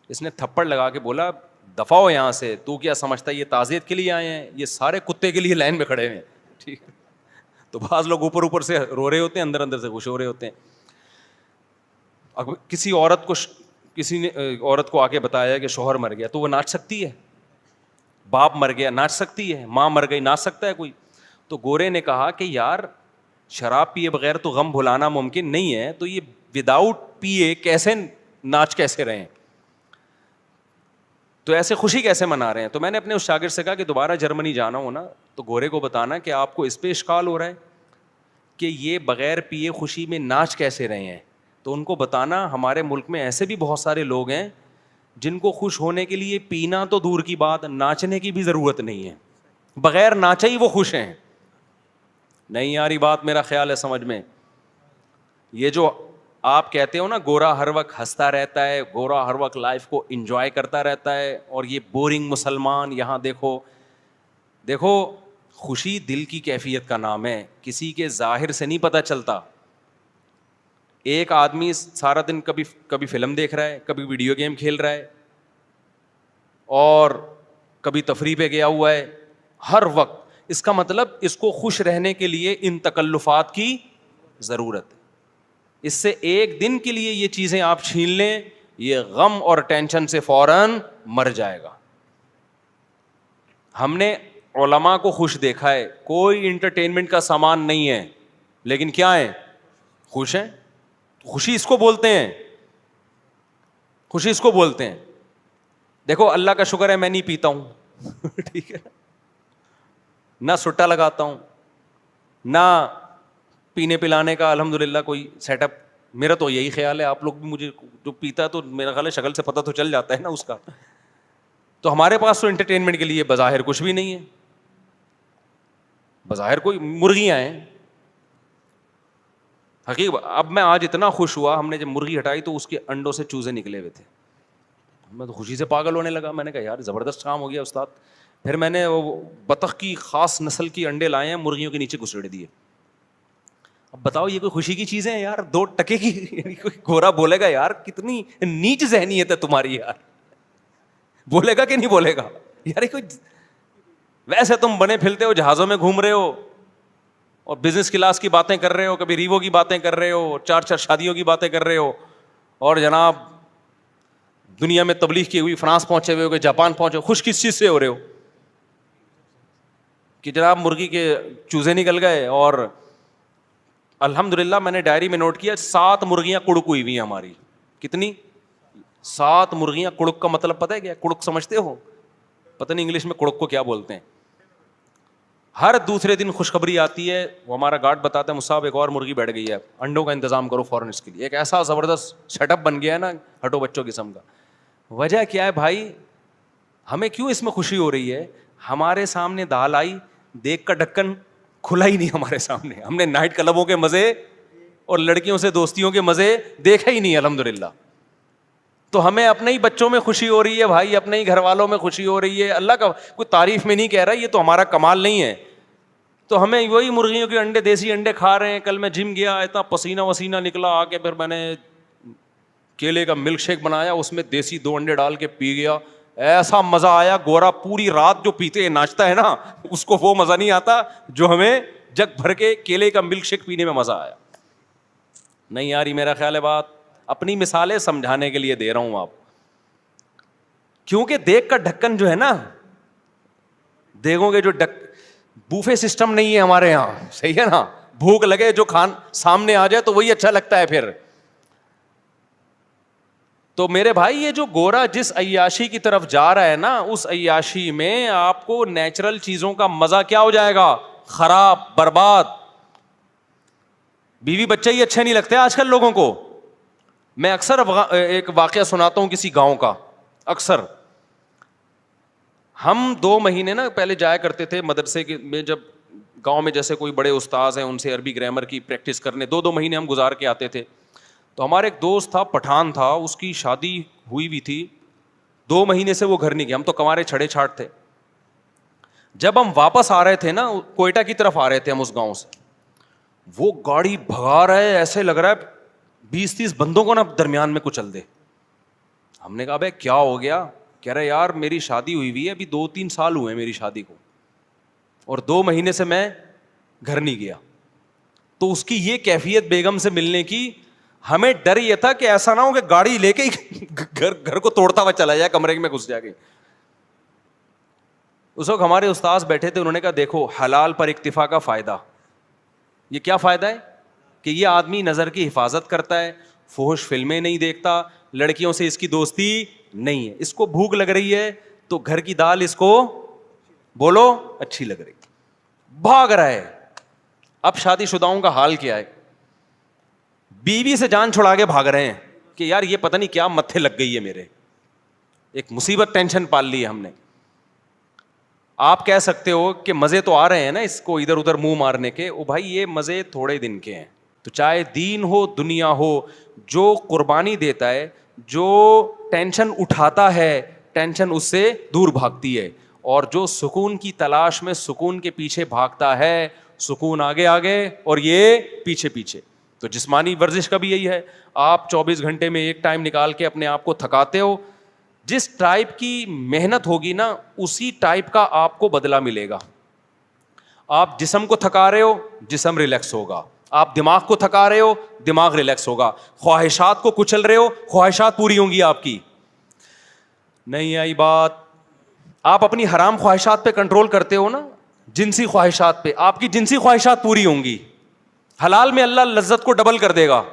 اس نے تھپڑ لگا کے بولا دفع ہو یہاں سے, تو کیا سمجھتا ہے یہ تعزیت کے لیے آئے ہیں, یہ سارے کتے کے لیے لائن میں کھڑے ہوئے ہیں. ٹھیک ہے, تو بعض لوگ اوپر اوپر سے رو رہے ہوتے ہیں, اندر اندر سے خوش ہو رہے ہوتے ہیں. اب کسی نے عورت کو آ کے بتایا کہ شوہر مر گیا, تو وہ ناچ سکتی ہے؟ باپ مر گیا ناچ سکتی ہے؟ ماں مر گئی ناچ سکتا ہے کوئی؟ تو گورے نے کہا کہ یار شراب پیے بغیر تو غم بھلانا ممکن نہیں ہے, تو یہ وداؤٹ پیے کیسے ناچ کیسے رہے ہیں, تو ایسے خوشی کیسے منا رہے ہیں. تو میں نے اپنے اس شاگرد سے کہا کہ دوبارہ جرمنی جانا ہو نا تو گورے کو بتانا کہ آپ کو اس پہ اشکال ہو رہا ہے کہ یہ بغیر پیے خوشی میں ناچ کیسے رہے ہیں. تو ان کو بتانا ہمارے ملک میں ایسے بھی بہت سارے لوگ ہیں جن کو خوش ہونے کے لیے پینا تو دور کی بات, ناچنے کی بھی ضرورت نہیں ہے, بغیر ناچے ہی وہ خوش ہیں. نہیں آ رہی بات میرا خیال ہے سمجھ میں. یہ جو آپ کہتے ہو نا گورا ہر وقت ہنستا رہتا ہے, گورا ہر وقت لائف کو انجوائے کرتا رہتا ہے, اور یہ بورنگ مسلمان, یہاں دیکھو دیکھو خوشی دل کی کیفیت کا نام ہے, کسی کے ظاہر سے نہیں پتہ چلتا. ایک آدمی سارا دن کبھی فلم دیکھ رہا ہے, کبھی ویڈیو گیم کھیل رہا ہے, اور کبھی تفریح پہ گیا ہوا ہے ہر وقت. اس کا مطلب اس کو خوش رہنے کے لیے ان تکلفات کی ضرورت ہے. اس سے ایک دن کے لیے یہ چیزیں آپ چھین لیں, یہ غم اور ٹینشن سے فوراً مر جائے گا. ہم نے علماء کو خوش دیکھا ہے, کوئی انٹرٹینمنٹ کا سامان نہیں ہے, لیکن کیا ہے, خوش ہیں. خوشی اس کو بولتے ہیں, خوشی اس کو بولتے ہیں. دیکھو اللہ کا شکر ہے میں نہیں پیتا ہوں ٹھیک ہے, نہ سٹا لگاتا ہوں, نہ پینے پلانے کا الحمدللہ کوئی سیٹ اپ. میرا تو یہی خیال ہے, آپ لوگ بھی مجھے جو پیتا ہے تو میرا خیال ہے شکل سے پتہ تو چل جاتا ہے نا اس کا. تو ہمارے پاس تو انٹرٹینمنٹ کے لیے بظاہر کچھ بھی نہیں ہے, بظاہر کوئی مرغیاں ہیں حقیقت. اب میں آج اتنا خوش ہوا, ہم نے جب مرغی ہٹائی تو اس کے انڈوں سے چوزے نکلے ہوئے تھے. میں تو خوشی سے پاگل ہونے لگا, میں نے کہا یار زبردست کام ہو گیا استاد. پھر میں نے وہ بطخ کی خاص نسل کی انڈے لائے ہیں, مرغیوں کے نیچے گھسیڑ دیے. اب بتاؤ یہ کوئی خوشی کی چیز ہے یار, 2 ٹکے کی. کوئی گورا بولے گا یار کتنی نیچ ذہنیت ہے تمہاری یار, بولے گا کہ نہیں بولے گا یار. کوئی ویسے تم بنے پھرتے ہو, جہازوں میں گھوم رہے ہو اور بزنس کلاس کی باتیں کر رہے ہو, کبھی ریوو کی باتیں کر رہے ہو, 4 شادیوں کی باتیں کر رہے ہو, اور جناب دنیا میں تبلیغ کی ہوئی, فرانس پہنچے ہوئے ہو, کہ جاپان پہنچے ہو. خوش کس چیز سے ہو رہے ہو کہ جناب مرغی کے چوزے نکل گئے. اور الحمدللہ میں نے ڈائری میں نوٹ کیا 7 مرغیاں کڑک ہوئی ہوئی ہیں ہماری. کتنی؟ 7 مرغیاں. کڑک کا مطلب پتہ ہے کیا؟ کڑک سمجھتے ہو؟ پتہ نہیں انگلش میں کڑک کو کیا بولتے ہیں. ہر دوسرے دن خوشخبری آتی ہے, وہ ہمارا گارڈ بتاتا ہے مصعب ایک اور مرغی بیٹھ گئی ہے, انڈوں کا انتظام کرو فوراً اس کے لیے. ایک ایسا زبردست سیٹ اپ بن گیا ہے نا ہٹو بچوں قسم کا. وجہ کیا ہے بھائی, ہمیں کیوں اس میں خوشی ہو رہی ہے؟ ہمارے سامنے دال آئی, دیکھ کا ڈھکن کھلا ہی نہیں ہمارے سامنے. ہم نے نائٹ کلبوں کے مزے اور لڑکیوں سے دوستیوں کے مزے دیکھے ہی نہیں الحمدللہ. تو ہمیں اپنے ہی بچوں میں خوشی ہو رہی ہے بھائی, اپنے ہی گھر والوں میں خوشی ہو رہی ہے. اللہ کا کوئی تعریف میں نہیں کہہ رہا, یہ تو ہمارا کمال نہیں ہے. تو ہمیں وہی مرغیوں کے انڈے, دیسی انڈے کھا رہے ہیں. کل میں جم گیا, اتنا پسینہ وسینہ نکلا, آ کے پھر میں نے کیلے کا ملک شیک بنایا, اس میں دیسی 2 انڈے ڈال کے پی گیا. ایسا مزہ آیا. گورا پوری رات جو پیتے ناچتا ہے نا, اس کو وہ مزہ نہیں آتا جو ہمیں جگ بھر کے کیلے کا ملک شیک پینے میں مزہ آیا. نہیں یاری میرا خیال ہے بات, اپنی مثالیں سمجھانے کے لیے دے رہا ہوں آپ, کیونکہ دیکھ کا ڈھکن جو ہے نا, دیکھو گے جو بوفے سسٹم نہیں ہے ہمارے یہاں, صحیح ہے نا, بھوک لگے جو سامنے آ جائے تو وہی اچھا لگتا ہے پھر. تو میرے بھائی یہ جو گورا جس عیاشی کی طرف جا رہا ہے نا, اس عیاشی میں آپ کو نیچرل چیزوں کا مزہ کیا ہو جائے گا؟ خراب, برباد. بیوی بچے ہی اچھے نہیں لگتے آج کل لوگوں کو. میں اکثر ایک واقعہ سناتا ہوں کسی گاؤں کا. اکثر ہم 2 مہینے نا پہلے جایا کرتے تھے مدرسے میں, جب گاؤں میں جیسے کوئی بڑے استاذ ہیں ان سے عربی گرامر کی پریکٹس کرنے 2 مہینے ہم گزار کے آتے تھے. تو ہمارے ایک دوست تھا, پٹھان تھا, اس کی شادی ہوئی بھی تھی, 2 مہینے سے وہ گھر نہیں گیا. ہم تو کمارے چھڑے چھاٹ تھے. جب ہم واپس آ رہے تھے نا, کوئٹہ کی طرف آ رہے تھے ہم اس گاؤں سے, وہ گاڑی بھگا رہا ہے, ایسے لگ رہا ہے 20-30 بندوں کو نا درمیان میں کچل دے. ہم نے کہا بھائی کیا ہو گیا؟ کہہ رہے یار میری شادی ہوئی ہوئی ہے, ابھی 2-3 سال ہوئے ہیں میری شادی کو, اور 2 مہینے سے میں گھر نہیں گیا. تو اس کی یہ کیفیت بیگم سے ملنے کی, ہمیں ڈر یہ تھا کہ ایسا نہ ہو کہ گاڑی لے کے گھر کو توڑتا ہوا چلا جائے, کمرے میں گھس جائے گی. اس وقت ہمارے استاذ بیٹھے تھے, انہوں نے کہا دیکھو حلال پر اکتفا کا فائدہ. یہ کیا فائدہ ہے؟ کہ یہ آدمی نظر کی حفاظت کرتا ہے, فحش فلمیں نہیں دیکھتا, لڑکیوں سے اس کی دوستی نہیں ہے. اس کو بھوک لگ رہی ہے تو گھر کی دال اس کو بولو اچھی لگ رہی, بھاگ رہا ہے. اب شادی شداؤں کا حال کیا ہے, بیوی سے جان چھڑا کے بھاگ رہے ہیں کہ یار یہ پتہ نہیں کیا متھے لگ گئی ہے میرے, ایک مصیبت ٹینشن پال لی ہے ہم نے. آپ کہہ سکتے ہو کہ مزے تو آ رہے ہیں نا اس کو ادھر ادھر منہ مارنے کے, او بھائی یہ مزے تھوڑے دن کے ہیں. تو چاہے دین ہو دنیا ہو, جو قربانی دیتا ہے, جو ٹینشن اٹھاتا ہے, ٹینشن اس سے دور بھاگتی ہے, اور جو سکون کی تلاش میں سکون کے پیچھے بھاگتا ہے, سکون آگے آگے اور یہ پیچھے پیچھے. تو جسمانی ورزش کا بھی یہی ہے, آپ 24 گھنٹے میں ایک ٹائم نکال کے اپنے آپ کو تھکاتے ہو, جس ٹائپ کی محنت ہوگی نا اسی ٹائپ کا آپ کو بدلہ ملے گا. آپ جسم کو تھکا رہے ہو, جسم ریلیکس ہوگا. آپ دماغ کو تھکا رہے ہو, دماغ ریلیکس ہوگا. خواہشات کو کچل رہے ہو, خواہشات پوری ہوں گی آپ کی. نہیں آئی بات؟ آپ اپنی حرام خواہشات پہ کنٹرول کرتے ہو نا, جنسی خواہشات پہ, آپ کی جنسی خواہشات پوری ہوں گی. حلال میں اللہ لذت کو ڈبل کر دے گا.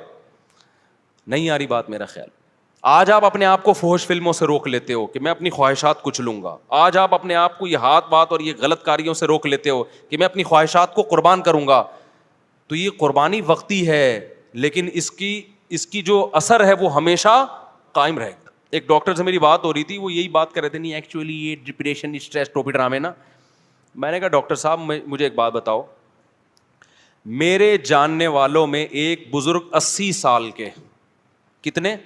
نہیں آ رہی بات میرا خیال؟ آج آپ اپنے آپ کو فحش فلموں سے روک لیتے ہو کہ میں اپنی خواہشات کچھ لوں گا. آج آپ اپنے آپ کو یہ ہاتھ بات اور یہ غلط کاریوں سے روک لیتے ہو کہ میں اپنی خواہشات کو قربان کروں گا. تو یہ قربانی وقتی ہے, لیکن اس کی جو اثر ہے وہ ہمیشہ قائم رہے گا. ایک ڈاکٹر سے میری بات ہو رہی تھی, وہ یہی بات کر رہے تھے, نہیں ایکچولی یہ ڈپریشن اسٹریس ٹوپی ڈرامے نا. میں نے کہا ڈاکٹر صاحب مجھے ایک بات بتاؤ, میرے جاننے والوں میں ایک بزرگ 80 سال کے, کتنے,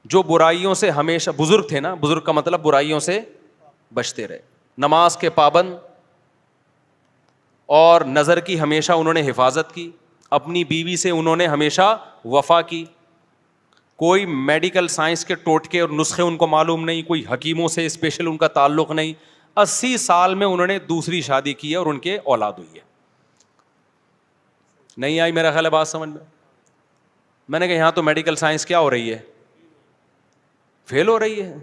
جو برائیوں سے ہمیشہ, بزرگ تھے نا, بزرگ کا مطلب برائیوں سے بچتے رہے, نماز کے پابند, اور نظر کی ہمیشہ انہوں نے حفاظت کی, اپنی بیوی سے انہوں نے ہمیشہ وفا کی, کوئی میڈیکل سائنس کے ٹوٹکے اور نسخے ان کو معلوم نہیں, کوئی حکیموں سے اسپیشل ان کا تعلق نہیں. 80 سال میں انہوں نے دوسری شادی کی ہے اور ان کے اولاد ہوئی ہے. نہیں آئی میرا خیال ہے بات سمجھ میں؟ میں نے کہا یہاں تو میڈیکل سائنس کیا ہو رہی ہے, فیل ہو رہی ہے.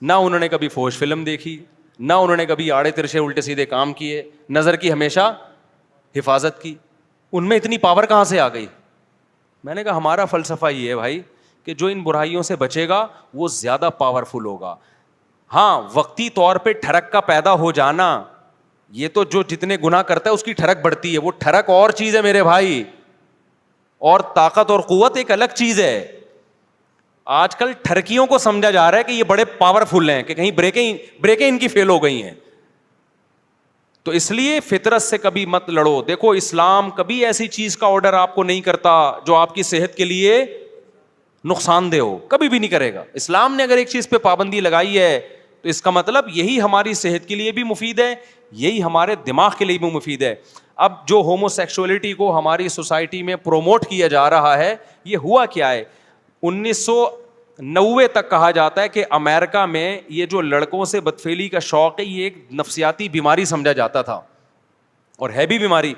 نہ انہوں نے کبھی فحش فلم دیکھی, نہ انہوں نے کبھی آڑے ترچے الٹے سیدھے کام کیے, نظر کی ہمیشہ حفاظت کی. ان میں اتنی پاور کہاں سے آ گئی؟ میں نے کہا ہمارا فلسفہ یہ ہے بھائی کہ جو ان برائیوں سے بچے گا وہ زیادہ پاورفل ہوگا. ہاں وقتی طور پہ ٹھڑک کا پیدا ہو جانا, یہ تو جو جتنے گناہ کرتا ہے اس کی ٹھڑک بڑھتی ہے, وہ ٹھڑک اور چیز ہے میرے بھائی, اور طاقت اور قوت ایک الگ چیز ہے. آج کل ٹھرکیوں کو سمجھا جا رہا ہے کہ یہ بڑے پاورفل ہیں, کہ کہیں بریکیں ان کی فیل ہو گئی ہیں. تو اس لیے فطرت سے کبھی مت لڑو. دیکھو اسلام کبھی ایسی چیز کا آرڈر آپ کو نہیں کرتا جو آپ کی صحت کے لیے نقصان دہ ہو, کبھی بھی نہیں کرے گا. اسلام نے اگر ایک چیز پہ پابندی لگائی ہے تو اس کا مطلب یہی ہماری صحت کے لیے بھی مفید ہے, یہی ہمارے دماغ کے لیے بھی مفید ہے. اب جو ہومو سیکسولیٹی کو ہماری سوسائٹی میں پروموٹ کیا جا رہا ہے, یہ ہوا کیا ہے, 1990 تک کہا جاتا ہے کہ امریکہ میں یہ جو لڑکوں سے بدفعلی کا شوق ہے یہ ایک نفسیاتی بیماری سمجھا جاتا تھا, اور ہے بھی بیماری.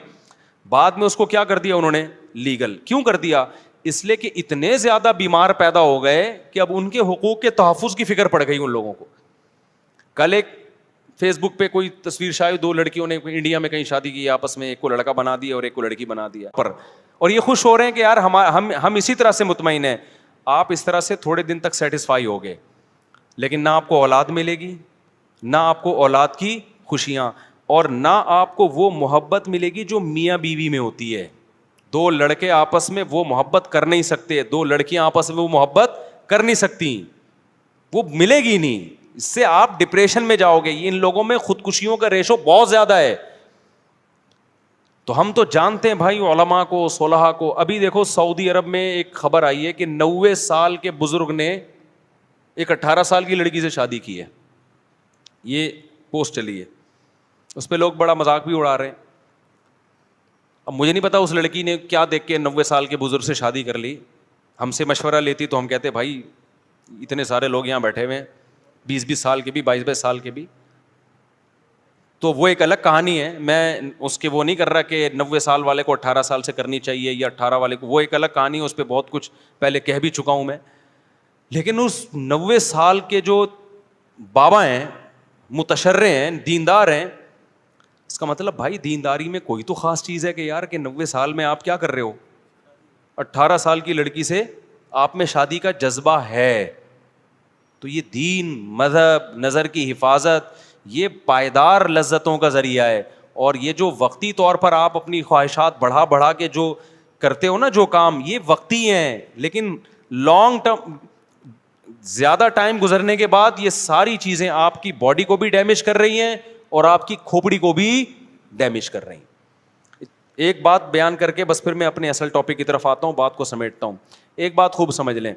بعد میں اس کو کیا کر دیا انہوں نے, لیگل. کیوں کر دیا؟ اس لیے کہ اتنے زیادہ بیمار پیدا ہو گئے کہ اب ان کے حقوق کے تحفظ کی فکر پڑ گئی ان لوگوں کو. کل ایک فیس بک پہ کوئی تصویر شاید 2 لڑکیوں نے انڈیا میں کہیں شادی کی آپس میں, ایک کو لڑکا بنا دیا اور ایک کو لڑکی بنا دیا پر, اور یہ خوش ہو رہے ہیں کہ یار ہم اسی طرح سے مطمئن ہیں. آپ اس طرح سے تھوڑے دن تک سیٹسفائی ہو گئے, لیکن نہ آپ کو اولاد ملے گی, نہ آپ کو اولاد کی خوشیاں, اور نہ آپ کو وہ محبت ملے گی جو میاں بیوی میں ہوتی ہے. 2 لڑکے آپس میں وہ محبت کر نہیں سکتے, 2 لڑکیاں آپس میں وہ محبت کر نہیں سکتی, وہ ملے گی نہیں. اس سے آپ ڈپریشن میں جاؤ گے. ان لوگوں میں خودکشیوں کا ریشو بہت زیادہ ہے. تو ہم تو جانتے ہیں بھائی علماء کو, صلحاء کو. ابھی دیکھو سعودی عرب میں ایک خبر آئی ہے کہ 90 سال کے بزرگ نے ایک 18 سال کی لڑکی سے شادی کی ہے. یہ پوسٹ چلی ہے, اس پہ لوگ بڑا مذاق بھی اڑا رہے ہیں. اب مجھے نہیں پتا اس لڑکی نے کیا دیکھ کے 90 سال کے بزرگ سے شادی کر لی. ہم سے مشورہ لیتی تو ہم کہتے بھائی اتنے سارے لوگ یہاں بیٹھے ہوئے ہیں, 20 سال کے بھی, 22 سال کے بھی, تو وہ ایک الگ کہانی ہے. میں اس کے وہ نہیں کر رہا کہ 90 سال والے کو 18 سال سے کرنی چاہیے یا 18 والے کو, وہ ایک الگ کہانی ہے. اس پہ بہت کچھ پہلے کہہ بھی چکا ہوں میں. لیکن اس 90 سال کے جو بابا ہیں, متشرع ہیں, دیندار ہیں, اس کا مطلب بھائی دینداری میں کوئی تو خاص چیز ہے کہ یار کہ 90 سال میں آپ کیا کر رہے ہو, 18 سال کی لڑکی سے آپ میں شادی کا جذبہ ہے. تو یہ دین, مذہب, نظر کی حفاظت, یہ پائیدار لذتوں کا ذریعہ ہے. اور یہ جو وقتی طور پر آپ اپنی خواہشات بڑھا بڑھا کے جو کرتے ہو نا جو کام, یہ وقتی ہیں, لیکن لانگ ٹرم زیادہ ٹائم گزرنے کے بعد یہ ساری چیزیں آپ کی باڈی کو بھی ڈیمیج کر رہی ہیں اور آپ کی کھوپڑی کو بھی ڈیمیج کر رہی ہیں. ایک بات بیان کر کے بس پھر میں اپنے اصل ٹاپک کی طرف آتا ہوں, بات کو سمیٹتا ہوں. ایک بات خوب سمجھ لیں,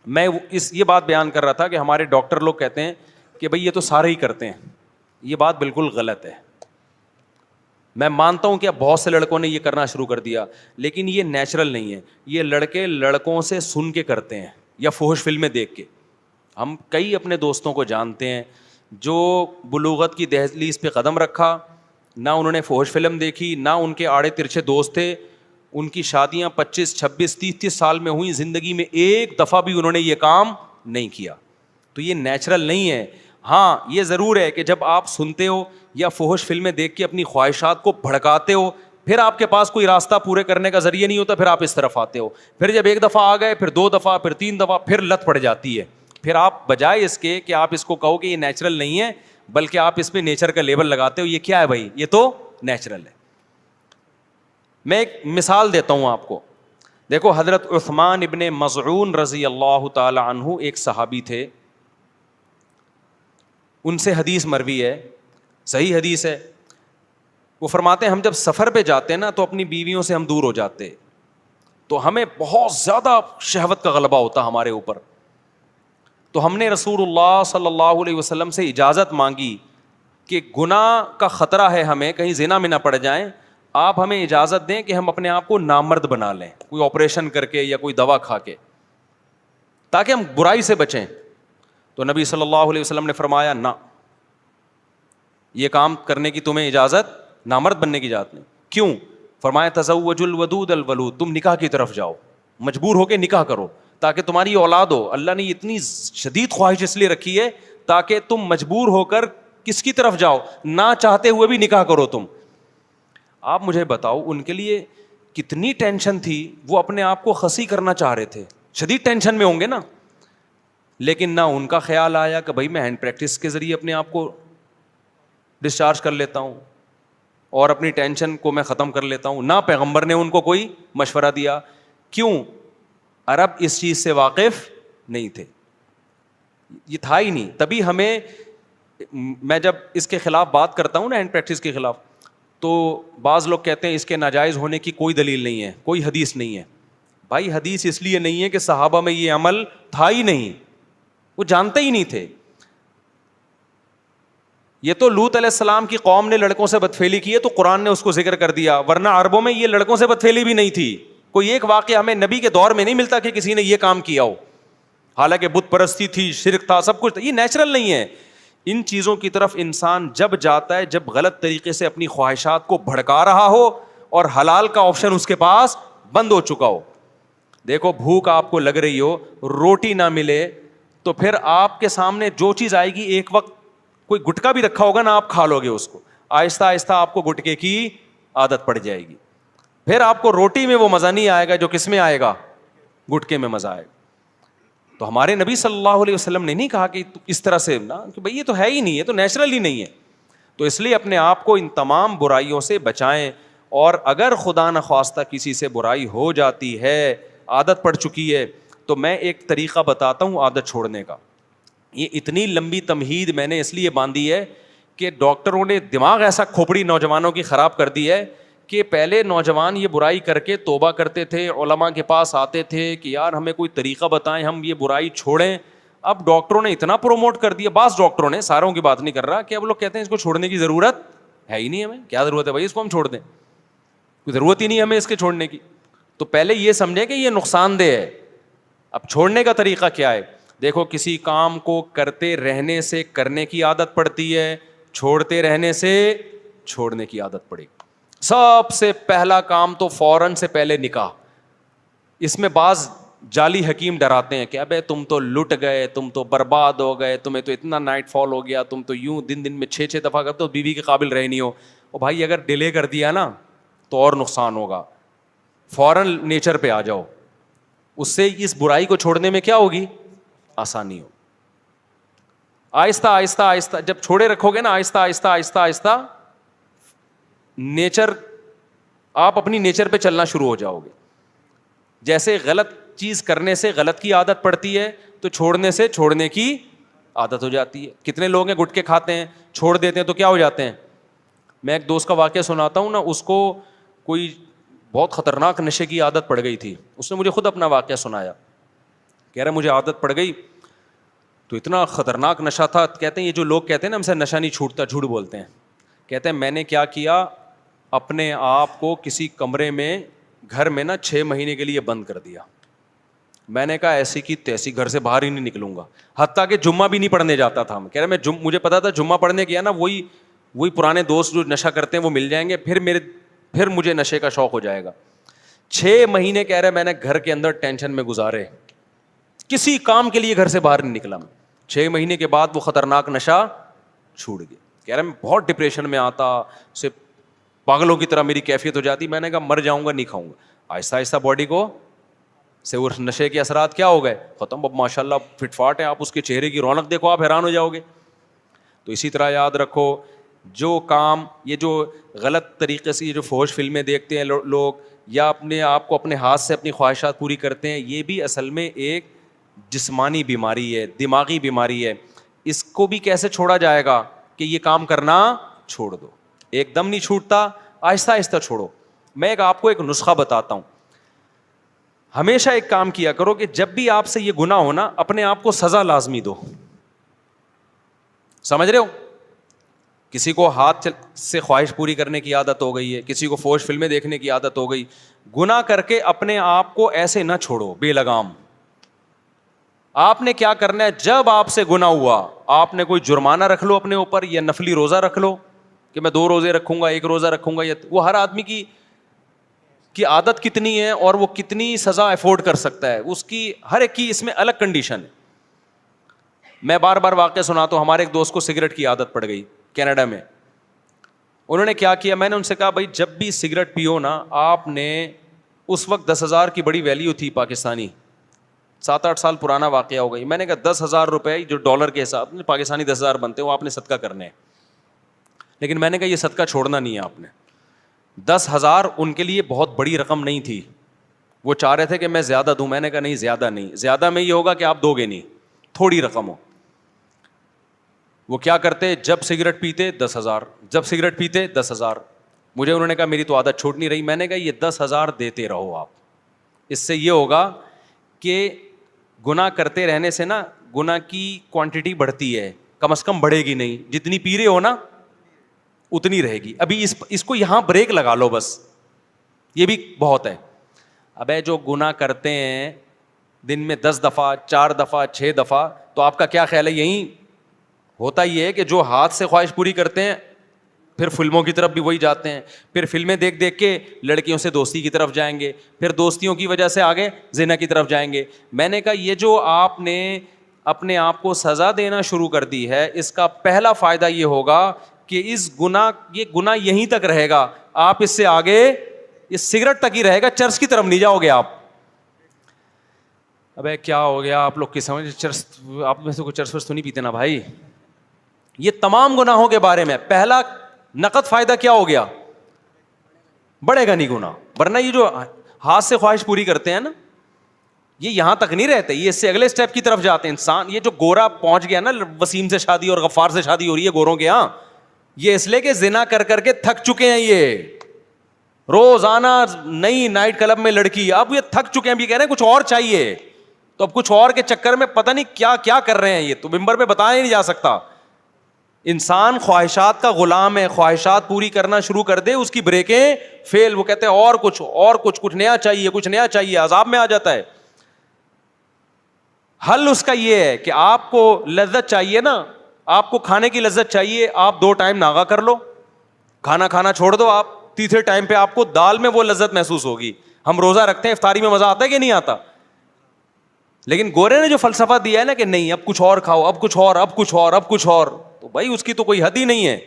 میں یہ بات بیان کر رہا تھا کہ ہمارے ڈاکٹر لوگ کہتے ہیں کہ بھئی یہ تو سارے ہی کرتے ہیں. یہ بات بالکل غلط ہے. میں مانتا ہوں کہ اب بہت سے لڑکوں نے یہ کرنا شروع کر دیا, لیکن یہ نیچرل نہیں ہے. یہ لڑکے لڑکوں سے سن کے کرتے ہیں یا فحش فلمیں دیکھ کے. ہم کئی اپنے دوستوں کو جانتے ہیں جو بلوغت کی دہلیز پہ قدم رکھا, نہ انہوں نے فحش فلم دیکھی, نہ ان کے آڑے ترچھے دوست تھے, ان کی شادیاں 25, 26, 30 سال میں ہوئیں, زندگی میں ایک دفعہ بھی انہوں نے یہ کام نہیں کیا. تو یہ نیچرل نہیں ہے. ہاں یہ ضرور ہے کہ جب آپ سنتے ہو یا فحش فلمیں دیکھ کے اپنی خواہشات کو بھڑکاتے ہو, پھر آپ کے پاس کوئی راستہ پورے کرنے کا ذریعہ نہیں ہوتا, پھر آپ اس طرف آتے ہو. پھر جب ایک دفعہ آ گئے, پھر 2 دفعہ, پھر 3 دفعہ, پھر لت پڑ جاتی ہے. پھر آپ بجائے اس کے کہ آپ اس کو کہو کہ یہ نیچرل نہیں ہے, بلکہ آپ اس پہ نیچر کا لیبل لگاتے ہو. یہ کیا ہے بھائی, یہ تو نیچرل ہے. میں ایک مثال دیتا ہوں آپ کو. دیکھو حضرت عثمان ابن مظعون رضی اللہ تعالی عنہ ایک صحابی تھے, ان سے حدیث مروی ہے, صحیح حدیث ہے. وہ فرماتے ہیں ہم جب سفر پہ جاتے ہیں نا تو اپنی بیویوں سے ہم دور ہو جاتے, تو ہمیں بہت زیادہ شہوت کا غلبہ ہوتا ہمارے اوپر. تو ہم نے رسول اللہ صلی اللہ علیہ وسلم سے اجازت مانگی کہ گناہ کا خطرہ ہے ہمیں, کہیں زنا میں نہ پڑ جائیں, آپ ہمیں اجازت دیں کہ ہم اپنے آپ کو نامرد بنا لیں, کوئی آپریشن کر کے یا کوئی دوا کھا کے, تاکہ ہم برائی سے بچیں. تو نبی صلی اللہ علیہ وسلم نے فرمایا نہ, یہ کام کرنے کی تمہیں اجازت, نامرد بننے کی اجازت نہیں. کیوں؟ فرمایا تزوج الودود الولود, تم نکاح کی طرف جاؤ, مجبور ہو کے نکاح کرو تاکہ تمہاری اولاد ہو. اللہ نے اتنی شدید خواہش اس لیے رکھی ہے تاکہ تم مجبور ہو کر کس کی طرف جاؤ, نہ چاہتے ہوئے بھی نکاح کرو تم. آپ مجھے بتاؤ ان کے لیے کتنی ٹینشن تھی, وہ اپنے آپ کو خسی کرنا چاہ رہے تھے, شدید ٹینشن میں ہوں گے نا. لیکن نہ ان کا خیال آیا کہ بھائی میں ہینڈ پریکٹس کے ذریعے اپنے آپ کو ڈسچارج کر لیتا ہوں اور اپنی ٹینشن کو میں ختم کر لیتا ہوں. نہ پیغمبر نے ان کو کوئی مشورہ دیا. کیوں؟ عرب اس چیز سے واقف نہیں تھے, یہ تھا ہی نہیں. تبھی ہمیں, میں جب اس کے خلاف بات کرتا ہوں نا, ہینڈ پریکٹس کے خلاف, تو بعض لوگ کہتے ہیں اس کے ناجائز ہونے کی کوئی دلیل نہیں ہے, کوئی حدیث نہیں ہے. بھائی حدیث اس لیے نہیں ہے کہ صحابہ میں یہ عمل تھا ہی نہیں, وہ جانتے ہی نہیں تھے. یہ تو لوط علیہ السلام کی قوم نے لڑکوں سے بدفعلی کی ہے تو قرآن نے اس کو ذکر کر دیا, ورنہ عربوں میں یہ لڑکوں سے بدفعلی بھی نہیں تھی. کوئی ایک واقعہ ہمیں نبی کے دور میں نہیں ملتا کہ کسی نے یہ کام کیا ہو, حالانکہ بت پرستی تھی, شرک تھا, سب کچھ. یہ نیچرل نہیں ہے. ان چیزوں کی طرف انسان جب جاتا ہے جب غلط طریقے سے اپنی خواہشات کو بھڑکا رہا ہو اور حلال کا آپشن اس کے پاس بند ہو چکا ہو. دیکھو بھوک آپ کو لگ رہی ہو, روٹی نہ ملے تو پھر آپ کے سامنے جو چیز آئے گی, ایک وقت کوئی گٹکا بھی رکھا ہوگا نا, آپ کھا لو گے اس کو, آہستہ آہستہ آپ کو گٹکے کی عادت پڑ جائے گی. پھر آپ کو روٹی میں وہ مزہ نہیں آئے گا جو کس میں آئے گا, گٹکے میں مزہ آئے گا. تو ہمارے نبی صلی اللہ علیہ وسلم نے نہیں کہا کہ اس طرح سے نا, کہ بھئی یہ تو ہے ہی نہیں, یہ تو نیچرل ہی نہیں ہے. تو اس لیے اپنے آپ کو ان تمام برائیوں سے بچائیں, اور اگر خدا نخواستہ کسی سے برائی ہو جاتی ہے, عادت پڑ چکی ہے, تو میں ایک طریقہ بتاتا ہوں عادت چھوڑنے کا. یہ اتنی لمبی تمہید میں نے اس لیے باندھی ہے کہ ڈاکٹروں نے دماغ ایسا کھوپڑی نوجوانوں کی خراب کر دی ہے کہ پہلے نوجوان یہ برائی کر کے توبہ کرتے تھے, علماء کے پاس آتے تھے کہ یار ہمیں کوئی طریقہ بتائیں, ہم یہ برائی چھوڑیں. اب ڈاکٹروں نے اتنا پروموٹ کر دیا, بعض ڈاکٹروں نے, ساروں کی بات نہیں کر رہا, کہ اب لوگ کہتے ہیں اس کو چھوڑنے کی ضرورت ہے ہی نہیں, ہمیں کیا ضرورت ہے بھائی اس کو ہم چھوڑ دیں, کوئی ضرورت ہی نہیں ہمیں اس کے چھوڑنے کی. تو پہلے یہ سمجھیں کہ یہ نقصان دہ ہے. اب چھوڑنے کا طریقہ کیا ہے؟ دیکھو کسی کام کو کرتے رہنے سے کرنے کی عادت پڑتی ہے, چھوڑتے رہنے سے چھوڑنے کی عادت پڑے گی. سب سے پہلا کام تو فوراً سے پہلے نکاح. اس میں بعض جعلی حکیم ڈراتے ہیں کہ ابے تم تو لٹ گئے, تم تو برباد ہو گئے, تمہیں تو اتنا نائٹ فال ہو گیا, تم تو یوں دن میں 6 دفعہ کرتے ہو, بیوی کے قابل رہے نہیں ہو. اور بھائی اگر ڈیلے کر دیا نا تو اور نقصان ہوگا. فوراً نیچر پہ آ جاؤ, اس سے اس برائی کو چھوڑنے میں کیا ہوگی, آسانی ہو. آہستہ آہستہ آہستہ جب چھوڑے رکھو گے نا, آہستہ آہستہ آہستہ آہستہ نیچر, آپ اپنی نیچر پہ چلنا شروع ہو جاؤ گے. جیسے غلط چیز کرنے سے غلط کی عادت پڑتی ہے تو چھوڑنے سے چھوڑنے کی عادت ہو جاتی ہے. کتنے لوگ ہیں گٹکے کھاتے ہیں, چھوڑ دیتے ہیں تو کیا ہو جاتے ہیں. میں ایک دوست کا واقعہ سناتا ہوں نا, اس کو کوئی بہت خطرناک نشے کی عادت پڑ گئی تھی. اس نے مجھے خود اپنا واقعہ سنایا, کہہ رہا مجھے عادت پڑ گئی تو اتنا خطرناک نشہ تھا. کہتے ہیں یہ جو لوگ کہتے ہیں نا ہم سے نشہ نہیں چھوٹتا, جھوٹ بولتے ہیں. کہتے ہیں میں نے کیا کیا, اپنے آپ کو کسی کمرے میں گھر میں نا 6 مہینے کے لیے بند کر دیا. میں نے کہا ایسی کی تیسی گھر سے باہر ہی نہیں نکلوں گا, حتیٰ کہ جمعہ بھی نہیں پڑھنے جاتا تھا. کہہ رہا مجھے پتا تھا جمعہ پڑھنے گیا نا وہی پرانے دوست جو نشہ کرتے ہیں وہ مل جائیں گے, پھر مجھے نشے کا شوق ہو جائے گا. 6 مہینے کہہ رہے میں نے گھر کے اندر ٹینشن میں گزارے, کسی کام کے لیے گھر سے باہر نہیں نکلا. 6 مہینے کے بعد وہ خطرناک نشہ چھوٹ گیا. کہہ رہے میں بہت ڈپریشن میں آتا, سے پاگلوں کی طرح میری کیفیت ہو جاتی. میں نے کہا مر جاؤں گا نہیں کھاؤں گا. آہستہ آہستہ باڈی کو سے وہ نشے کے اثرات کیا ہو گئے, ختم. اب ماشاء اللہ فٹ فاٹ ہے, آپ اس کے چہرے کی رونق دیکھو آپ حیران ہو جاؤ گے. تو اسی طرح یاد رکھو, جو کام یہ جو غلط طریقے سے یہ جو فحش فلمیں دیکھتے ہیں لوگ, یا اپنے آپ کو اپنے ہاتھ سے اپنی خواہشات پوری کرتے ہیں, یہ بھی اصل میں ایک جسمانی بیماری ہے, دماغی بیماری ہے. اس کو بھی کیسے چھوڑا جائے گا کہ یہ کام کرنا چھوڑ دو. ایک دم نہیں چھوٹتا, آہستہ آہستہ چھوڑو. میں آپ کو ایک نسخہ بتاتا ہوں. ہمیشہ ایک کام کیا کرو کہ جب بھی آپ سے یہ گناہ ہونا, اپنے آپ کو سزا لازمی دو. سمجھ رہے ہو, کسی کو ہاتھ سے خواہش پوری کرنے کی عادت ہو گئی ہے, کسی کو فحش فلمیں دیکھنے کی عادت ہو گئی, گناہ کر کے اپنے آپ کو ایسے نہ چھوڑو بے لگام. آپ نے کیا کرنا ہے, جب آپ سے گناہ ہوا آپ نے کوئی جرمانہ رکھ لو اپنے اوپر, یا نفلی روزہ رکھ لو کہ میں 2 روزے رکھوں گا, 1 روزہ رکھوں گا. یا وہ ہر آدمی کی عادت کتنی ہے اور وہ کتنی سزا افورڈ کر سکتا ہے, اس کی ہر ایک کی اس میں الگ کنڈیشن ہے. میں بار بار واقعہ سناتا ہوں. ہمارے ایک دوست کو سگریٹ کی عادت پڑ گئی کینیڈا میں. انہوں نے کیا کیا, میں نے ان سے کہا بھائی جب بھی سگریٹ پیو نا, آپ نے اس وقت 10,000 کی بڑی ویلیو تھی پاکستانی, 7-8 سال پرانا واقعہ ہو گئی. میں نے کہا 10,000 روپے جو ڈالر کے حساب میں پاکستانی 10,000 بنتے ہیں, وہ آپ نے صدقہ کرنے ہیں. لیکن میں نے کہا یہ صدقہ چھوڑنا نہیں ہے آپ نے. 10,000 ان کے لیے بہت بڑی رقم نہیں تھی, وہ چاہ رہے تھے کہ میں زیادہ دوں. میں نے کہا نہیں زیادہ نہیں, زیادہ میں یہ ہوگا کہ آپ دو گے نہیں, تھوڑی رقم ہو. وہ کیا کرتے, جب سگریٹ پیتے 10,000, جب سگریٹ پیتے 10,000. مجھے انہوں نے کہا میری تو عادت چھوٹ نہیں رہی. میں نے کہا یہ 10,000 دیتے رہو آپ, اس سے یہ ہوگا کہ گناہ کرتے رہنے سے نا گناہ کی کوانٹٹی بڑھتی ہے, کم از کم بڑھے گی نہیں. جتنی پی رہے ہو نا اتنی رہے گی. ابھی اس کو یہاں بریک لگا لو بس, یہ بھی بہت ہے. ابے جو گناہ کرتے ہیں دن میں 10 دفعہ 4 دفعہ 6 دفعہ, تو آپ کا کیا خیال ہے, یہی ہوتا یہ ہے کہ جو ہاتھ سے خواہش پوری کرتے ہیں پھر فلموں کی طرف بھی وہی جاتے ہیں, پھر فلمیں دیکھ دیکھ کے لڑکیوں سے دوستی کی طرف جائیں گے, پھر دوستیوں کی وجہ سے آگے زنا کی طرف جائیں گے. میں نے کہا یہ جو آپ نے اپنے آپ کو سزا دینا شروع کر دی ہے, اس کا پہلا فائدہ یہ ہوگا کہ یہ گناہ یہیں تک رہے گا, آپ اس سے آگے اس سگریٹ تک ہی رہے گا, چرس کی طرف نہیں جاؤ گے آپ. ابے کیا ہو گیا آپ لوگ کی سمجھ, چرس آپ میں سے کوئی چرس ورس تو نہیں پیتے نا بھائی. یہ تمام گناہوں کے بارے میں پہلا نقد فائدہ کیا ہو گیا, بڑھے گا نہیں گناہ. ورنہ یہ جو ہاتھ سے خواہش پوری کرتے ہیں نا, یہ یہاں تک نہیں رہتے, یہ اس سے اگلے اسٹیپ کی طرف جاتے ہیں. انسان یہ جو گورا پہنچ گیا نا, وسیم سے شادی اور غفار سے شادی ہو رہی ہے گوروں کے ہاں, یہ اس لیے کہ زنا کر کر کے تھک چکے ہیں. یہ روزانہ نئی نائٹ کلب میں لڑکی, اب یہ تھک چکے ہیں, بھی کہہ رہے ہیں کچھ اور چاہیے. تو اب کچھ اور کے چکر میں پتہ نہیں کیا کیا کر رہے ہیں, یہ تو ممبر پہ بتایا ہی نہیں جا سکتا. انسان خواہشات کا غلام ہے, خواہشات پوری کرنا شروع کر دے اس کی بریکیں فیل. وہ کہتے ہیں اور کچھ نیا چاہیے, کچھ نیا چاہیے, عذاب میں آ جاتا ہے. حل اس کا یہ ہے کہ آپ کو لذت چاہیے نا, آپ کو کھانے کی لذت چاہیے, آپ 2 ٹائم ناغا کر لو, کھانا چھوڑ دو. آپ تیسرے ٹائم پہ آپ کو دال میں وہ لذت محسوس ہوگی. ہم روزہ رکھتے ہیں, افطاری میں مزہ آتا ہے کہ نہیں آتا, لیکن گورے نے جو فلسفہ دیا ہے نا کہ نہیں اب کچھ اور کھاؤ, اب کچھ اور, تو بھائی اس کی تو کوئی حد ہی نہیں ہے.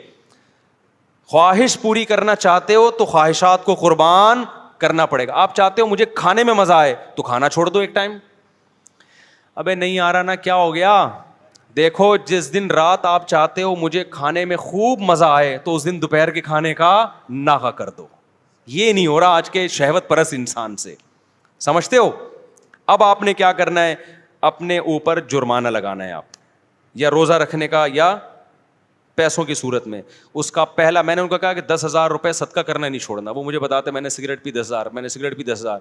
خواہش پوری کرنا چاہتے ہو تو خواہشات کو قربان کرنا پڑے گا. آپ چاہتے ہو مجھے کھانے میں مزہ آئے تو کھانا چھوڑ دو ایک ٹائم. ابے نہیں آ رہا نا, کیا ہو گیا, دیکھو جس دن رات آپ چاہتے ہو مجھے کھانے میں خوب مزہ آئے تو اس دن دوپہر کے کھانے کا ناغہ کر دو. یہ نہیں ہو رہا آج کے شہوت پرست انسان سے, سمجھتے ہو؟ اب آپ نے کیا کرنا ہے, اپنے اوپر جرمانہ لگانا ہے آپ, یا روزہ رکھنے کا یا پیسوں کی صورت میں. اس کا پہلا, میں نے ان کو کہا کہ 10,000 روپے صدقہ کرنا نہیں چھوڑنا. وہ مجھے بتاتے میں نے سگریٹ پی 10,000, میں نے سگریٹ پی 10,000.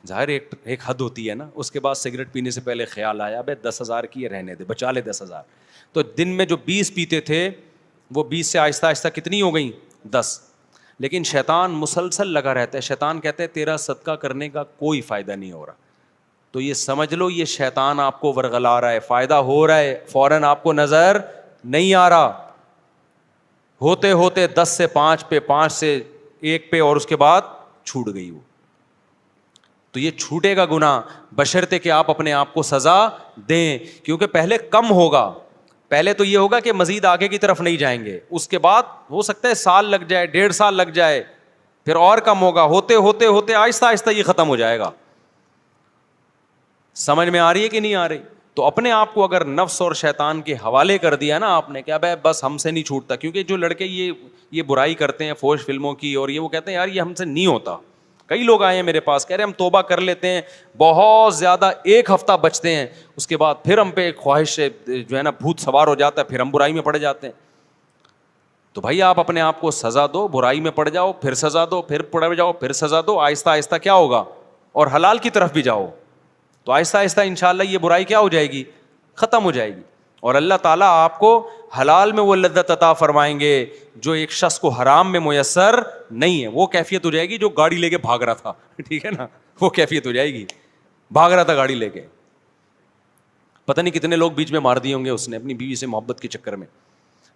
ظاہر ایک حد ہوتی ہے نا. اس کے بعد سگریٹ پینے سے پہلے خیال آیا بھائی 10,000 کی رہنے دے, بچا لے 10,000. تو دن میں جو 20 پیتے تھے وہ 20 سے آہستہ آہستہ کتنی ہو گئیں, 10. لیکن شیطان مسلسل لگا رہتا ہے. شیطان کہتے ہیں تیرا صدقہ کرنے کا کوئی فائدہ نہیں ہو رہا. تو یہ سمجھ لو یہ شیطان آپ کو ورغلا رہا ہے, فائدہ ہو رہا ہے, فوراً آپ کو نظر نہیں آ رہا. ہوتے ہوتے 10 سے 5 پہ, 5 سے 1 پہ, اور اس کے بعد چھوٹ گئی وہ. تو یہ چھوٹے گا گناہ بشرطے کہ آپ اپنے آپ کو سزا دیں, کیونکہ پہلے کم ہوگا. پہلے تو یہ ہوگا کہ مزید آگے کی طرف نہیں جائیں گے, اس کے بعد ہو سکتا ہے سال لگ جائے, 1.5 سال لگ جائے, پھر اور کم ہوگا. ہوتے ہوتے ہوتے آہستہ آہستہ یہ ختم ہو جائے گا. سمجھ میں آ رہی ہے کہ نہیں آ رہی؟ تو اپنے آپ کو اگر نفس اور شیطان کے حوالے کر دیا نا آپ نے, کیا بھائی بس ہم سے نہیں چھوٹتا. کیونکہ جو لڑکے یہ برائی کرتے ہیں فوش فلموں کی, اور یہ وہ کہتے ہیں یار یہ ہم سے نہیں ہوتا. کئی لوگ آئے ہیں میرے پاس کہہ رہے ہیں ہم توبہ کر لیتے ہیں, بہت زیادہ 1 ہفتہ بچتے ہیں, اس کے بعد پھر ہم پہ ایک خواہش جو ہے نا بھوت سوار ہو جاتا ہے, پھر ہم برائی میں پڑ جاتے ہیں. تو بھائی آپ اپنے آپ کو سزا دو, برائی میں پڑ جاؤ, پھر سزا دو, پھر پڑ جاؤ, پھر سزا دو. آہستہ آہستہ کیا ہوگا, اور حلال کی طرف بھی جاؤ, تو آہستہ آہستہ انشاءاللہ یہ برائی کیا ہو جائے گی, ختم ہو جائے گی. اور اللہ تعالیٰ آپ کو حلال میں وہ لذت عطا فرمائیں گے جو ایک شخص کو حرام میں میسر نہیں ہے. وہ کیفیت ہو جائے گی جو گاڑی لے کے بھاگ رہا تھا, ٹھیک ہے نا, وہ کیفیت ہو جائے گی. بھاگ رہا تھا گاڑی لے کے, پتہ نہیں کتنے لوگ بیچ میں مار دیے ہوں گے اس نے اپنی بیوی سے محبت کے چکر میں.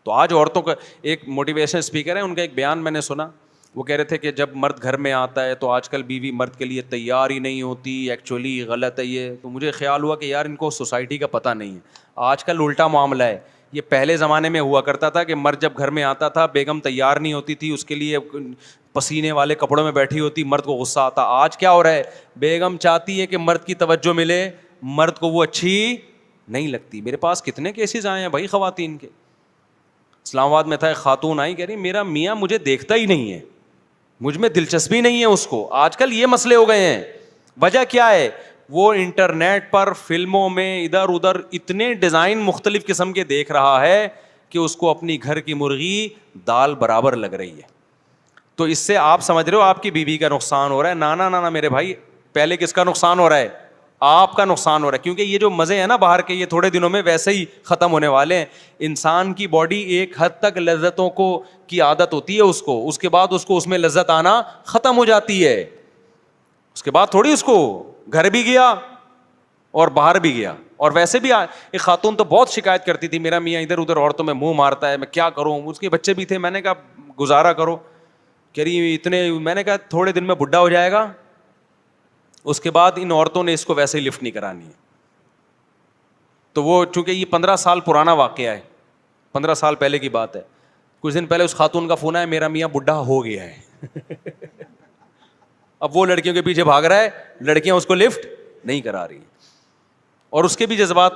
تو آج عورتوں کا ایک موٹیویشن اسپیکر ہے, ان کا ایک بیان میں نے سنا, وہ کہہ رہے تھے کہ جب مرد گھر میں آتا ہے تو آج کل بیوی مرد کے لیے تیار ہی نہیں ہوتی. ایکچولی غلط ہے یہ. تو مجھے خیال ہوا کہ یار ان کو سوسائٹی کا پتہ نہیں ہے. آج کل الٹا معاملہ ہے. یہ پہلے زمانے میں ہوا کرتا تھا کہ مرد جب گھر میں آتا تھا بیگم تیار نہیں ہوتی تھی, اس کے لیے پسینے والے کپڑوں میں بیٹھی ہوتی, مرد کو غصہ آتا. آج کیا ہو رہا ہے, بیگم چاہتی ہے کہ مرد کی توجہ ملے, مرد کو وہ اچھی نہیں لگتی. میرے پاس کتنے کیسز آئے ہیں بھائی خواتین کے. اسلام آباد میں تھا, ایک خاتون آئی, کہہ رہی میرا میاں مجھے دیکھتا ہی نہیں ہے, مجھ میں دلچسپی نہیں ہے اس کو. آج کل یہ مسئلے ہو گئے ہیں. وجہ کیا ہے, وہ انٹرنیٹ پر فلموں میں ادھر ادھر اتنے ڈیزائن مختلف قسم کے دیکھ رہا ہے کہ اس کو اپنی گھر کی مرغی دال برابر لگ رہی ہے. تو اس سے آپ سمجھ رہے ہو آپ کی بیوی کا نقصان ہو رہا ہے. نانا نانا میرے بھائی, پہلے کس کا نقصان ہو رہا ہے, آپ کا نقصان ہو رہا ہے. کیونکہ یہ جو مزے ہیں نا باہر کے, یہ تھوڑے دنوں میں ویسے ہی ختم ہونے والے ہیں. انسان کی باڈی ایک حد تک لذتوں کو کی عادت ہوتی ہے اس کو, اس کے بعد اس کو اس میں لذت آنا ختم ہو جاتی ہے. اس کے بعد تھوڑی اس کو گھر بھی گیا اور باہر بھی گیا. اور ویسے بھی ایک خاتون تو بہت شکایت کرتی تھی, میرا میاں ادھر ادھر عورتوں میں منہ مارتا ہے, میں کیا کروں. اس کے بچے بھی تھے, میں نے کہا گزارا کرو. کہہ رہی اتنے, میں نے کہا تھوڑے دن میں بڈھا ہو جائے گا, اس کے بعد ان عورتوں نے اس کو ویسے ہی لفٹ نہیں کرانی ہے. تو وہ چونکہ یہ 15 سال پرانا واقعہ ہے, 15 سال پہلے کی بات ہے. کچھ دن پہلے اس خاتون کا فون آیا, میرا میاں بڈھا ہو گیا ہے. اب وہ لڑکیوں کے پیچھے بھاگ رہا ہے, لڑکیاں اس کو لفٹ نہیں کرا رہی, اور اس کے بھی جذبات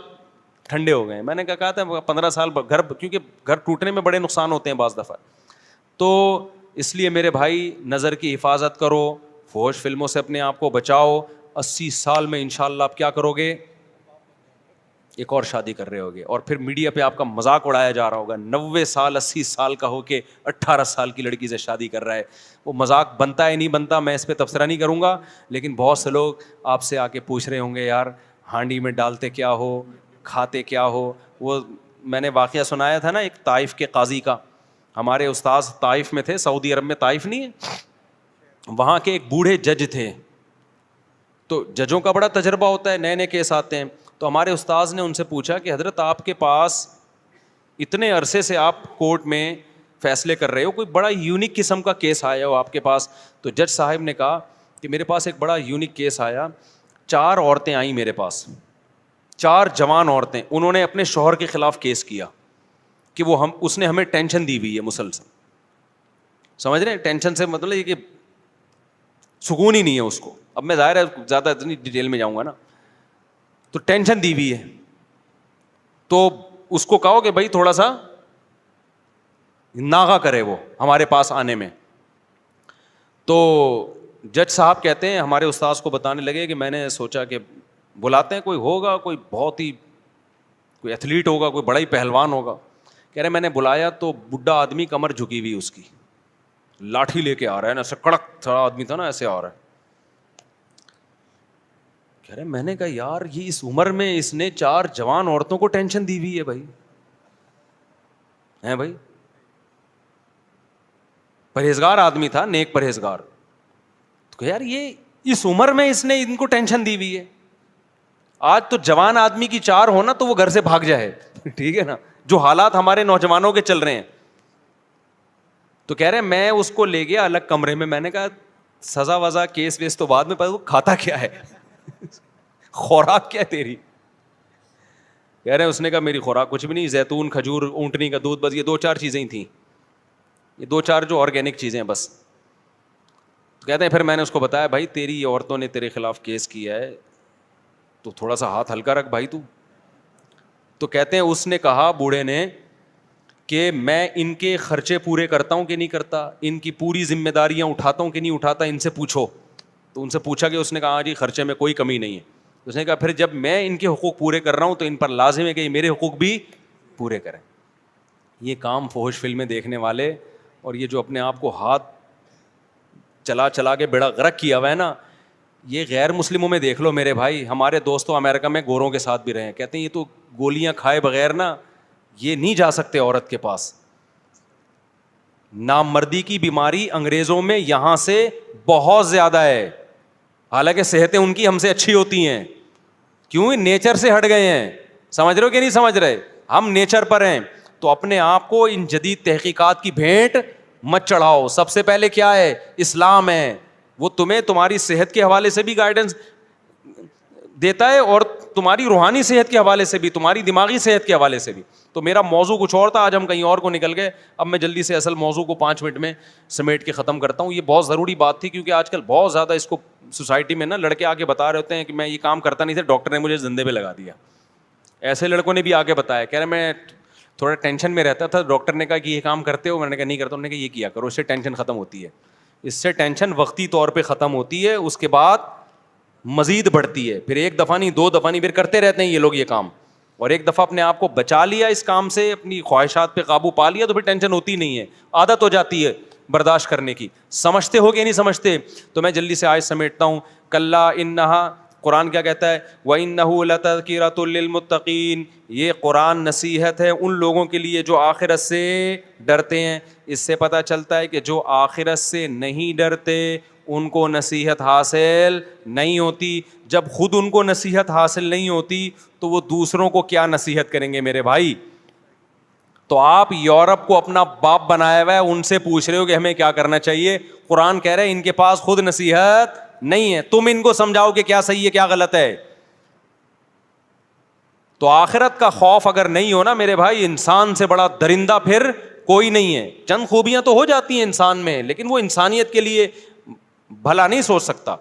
ٹھنڈے ہو گئے. میں نے کہا تھا 15 سال گھر, کیونکہ گھر ٹوٹنے میں بڑے نقصان ہوتے ہیں بعض دفعہ. تو اس لیے میرے بھائی نظر کی حفاظت کرو, فحش فلموں سے اپنے آپ کو بچاؤ. 80 سال میں انشاءاللہ آپ کیا کرو گے, ایک اور شادی کر رہے ہوگے, اور پھر میڈیا پہ آپ کا مذاق اڑایا جا رہا ہوگا. 90 سال 80 سال کا ہو کے 18 سال کی لڑکی سے شادی کر رہا ہے. وہ مذاق بنتا ہے نہیں بنتا, میں اس پہ تبصرہ نہیں کروں گا, لیکن بہت سے لوگ آپ سے آ کے پوچھ رہے ہوں گے یار ہانڈی میں ڈالتے کیا ہو, کھاتے کیا ہو. وہ میں نے واقعہ سنایا تھا نا ایک طائف کے قاضی کا. ہمارے استاذ طائف میں تھے, سعودی عرب میں, طائف نہیں ہے, وہاں کے ایک بوڑھے جج تھے. تو ججوں کا بڑا تجربہ ہوتا ہے, نئے نئے کیس آتے ہیں. تو ہمارے استاذ نے ان سے پوچھا کہ حضرت آپ کے پاس اتنے عرصے سے آپ کورٹ میں فیصلے کر رہے ہو, کوئی بڑا یونیک قسم کا کیس آیا ہو آپ کے پاس؟ تو جج صاحب نے کہا کہ میرے پاس ایک بڑا یونیک کیس آیا. 4 عورتیں آئیں میرے پاس, 4 جوان عورتیں, انہوں نے اپنے شوہر کے خلاف کیس کیا کہ وہ اس نے ہمیں ٹینشن دی ہوئی ہے مسلسل. سمجھ رہے ہیں, ٹینشن سے مطلب یہ کہ سکون ہی نہیں ہے اس کو. اب میں ظاہر ہے زیادہ اتنی ڈیٹیل میں جاؤں گا نا, تو ٹینشن دی ہوئی ہے. تو اس کو کہو کہ بھائی تھوڑا سا ناغا کرے وہ ہمارے پاس آنے میں. تو جج صاحب کہتے ہیں ہمارے استاذ کو بتانے لگے کہ میں نے سوچا کہ بلاتے ہیں کوئی ہوگا, کوئی بہت ہی کوئی ایتھلیٹ ہوگا, کوئی بڑا ہی پہلوان ہوگا. کہہ رہے میں نے بلایا تو بڈھا آدمی کمر جھکی ہوئی اس کی, لاٹھی لے کے آ رہا ہے نا, ایسا کڑک تھا آدمی تھا نا, ایسے آ رہا ہے. کہہ رہے میں نے کہا یار یہ اس عمر میں اس نے 4 جوان عورتوں کو ٹینشن دی ہوئی ہے بھائی, ہیں بھائی, پرہیزگار آدمی تھا, نیک پرہیزگار. تو یار یہ اس عمر میں اس نے ان کو ٹینشن دی ہوئی ہے. آج تو جوان آدمی کی 4 ہونا تو وہ گھر سے بھاگ جائے, ٹھیک ہے نا, جو حالات ہمارے نوجوانوں کے چل رہے ہیں. تو کہہ رہے میں اس کو لے گیا الگ کمرے میں, میں نے کہا سزا وزا کیس ویس تو بعد میں, پتا وہ کھاتا کیا ہے, خوراک کیا ہے تیری. کہہ رہے اس نے کہا میری خوراک کچھ بھی نہیں, زیتون, کھجور, اونٹنی کا دودھ, بس یہ 2-4 چیزیں ہی تھیں, یہ 2-4 جو آرگینک چیزیں ہیں بس. تو کہتے ہیں پھر میں نے اس کو بتایا بھائی تیری عورتوں نے تیرے خلاف کیس کیا ہے تو تھوڑا سا ہاتھ ہلکا رکھ بھائی تو. تو کہتے ہیں اس نے کہا بوڑھے نے کہ میں ان کے خرچے پورے کرتا ہوں کہ نہیں کرتا, ان کی پوری ذمہ داریاں اٹھاتا ہوں کہ نہیں اٹھاتا, ان سے پوچھو. تو ان سے پوچھا کہ اس نے کہا ہاں جی خرچے میں کوئی کمی نہیں ہے. اس نے کہا پھر جب میں ان کے حقوق پورے کر رہا ہوں تو ان پر لازم ہے کہ یہ میرے حقوق بھی پورے کریں. یہ کام فحش فلمیں دیکھنے والے اور یہ جو اپنے آپ کو ہاتھ چلا چلا کے بیڑا غرق کیا ہوا ہے نا, یہ غیر مسلموں میں دیکھ لو میرے بھائی. ہمارے دوستوں امریکہ میں گوروں کے ساتھ بھی رہے ہیں, کہتے ہیں یہ تو گولیاں کھائے بغیر نا یہ نہیں جا سکتے عورت کے پاس. نامردی کی بیماری انگریزوں میں یہاں سے بہت زیادہ ہے, حالانکہ صحتیں ان کی ہم سے اچھی ہوتی ہیں. کیوں؟ نیچر سے ہٹ گئے ہیں. سمجھ رہے ہو کہ نہیں سمجھ رہے؟ ہم نیچر پر ہیں. تو اپنے آپ کو ان جدید تحقیقات کی بھینٹ مت چڑھاؤ. سب سے پہلے کیا ہے؟ اسلام ہے. وہ تمہیں تمہاری صحت کے حوالے سے بھی گائیڈنس دیتا ہے اور تمہاری روحانی صحت کے حوالے سے بھی, تمہاری دماغی صحت کے حوالے سے بھی. تو میرا موضوع کچھ اور تھا, آج ہم کہیں اور کو نکل گئے. اب میں جلدی سے اصل موضوع کو 5 منٹ میں سمیٹ کے ختم کرتا ہوں. یہ بہت ضروری بات تھی کیونکہ آج کل بہت زیادہ اس کو سوسائٹی میں نا لڑکے آگے بتا رہے ہوتے ہیں کہ میں یہ کام کرتا نہیں تھا, ڈاکٹر نے مجھے زندے پہ لگا دیا. ایسے لڑکوں نے بھی آگے بتایا, کہہ رہے میں تھوڑا ٹینشن میں رہتا تھا, ڈاکٹر نے کہا کہ یہ کام کرتے ہو, میں نے کہا نہیں کرتا. انہوں نے کہا یہ کیا کرو, اس سے ٹینشن ختم ہوتی ہے. اس سے ٹینشن وقتی طور پہ ختم ہوتی ہے, اس کے بعد مزید بڑھتی ہے. پھر 1 دفعہ نہیں 2 دفعہ نہیں, پھر کرتے رہتے ہیں یہ لوگ یہ کام. اور ایک دفعہ اپنے آپ کو بچا لیا اس کام سے, اپنی خواہشات پہ قابو پا لیا, تو پھر ٹینشن ہوتی نہیں ہے, عادت ہو جاتی ہے برداشت کرنے کی. سمجھتے ہو کہ نہیں سمجھتے؟ تو میں جلدی سے آج سمیٹتا ہوں. کلا انہا, قرآن کیا کہتا ہے؟ وَإِنَّهُ لَتَذْكِرَةٌ لِّلْمُتَّقِينَ, یہ قرآن نصیحت ہے ان لوگوں کے لیے جو آخرت سے ڈرتے ہیں. اس سے پتہ چلتا ہے کہ جو آخرت سے نہیں ڈرتے ان کو نصیحت حاصل نہیں ہوتی. جب خود ان کو نصیحت حاصل نہیں ہوتی تو وہ دوسروں کو کیا نصیحت کریں گے میرے بھائی؟ تو آپ یورپ کو اپنا باپ بنایا ہوا ہے, ان سے پوچھ رہے ہو کہ ہمیں کیا کرنا چاہیے. قرآن کہہ رہے ہیں ان کے پاس خود نصیحت نہیں ہے, تم ان کو سمجھاؤ کہ کیا صحیح ہے کیا غلط ہے. تو آخرت کا خوف اگر نہیں ہونا میرے بھائی, انسان سے بڑا درندہ پھر کوئی نہیں ہے. چند خوبیاں تو ہو جاتی ہیں انسان میں, لیکن وہ انسانیت کے لیے بھلا نہیں سوچ سکتا.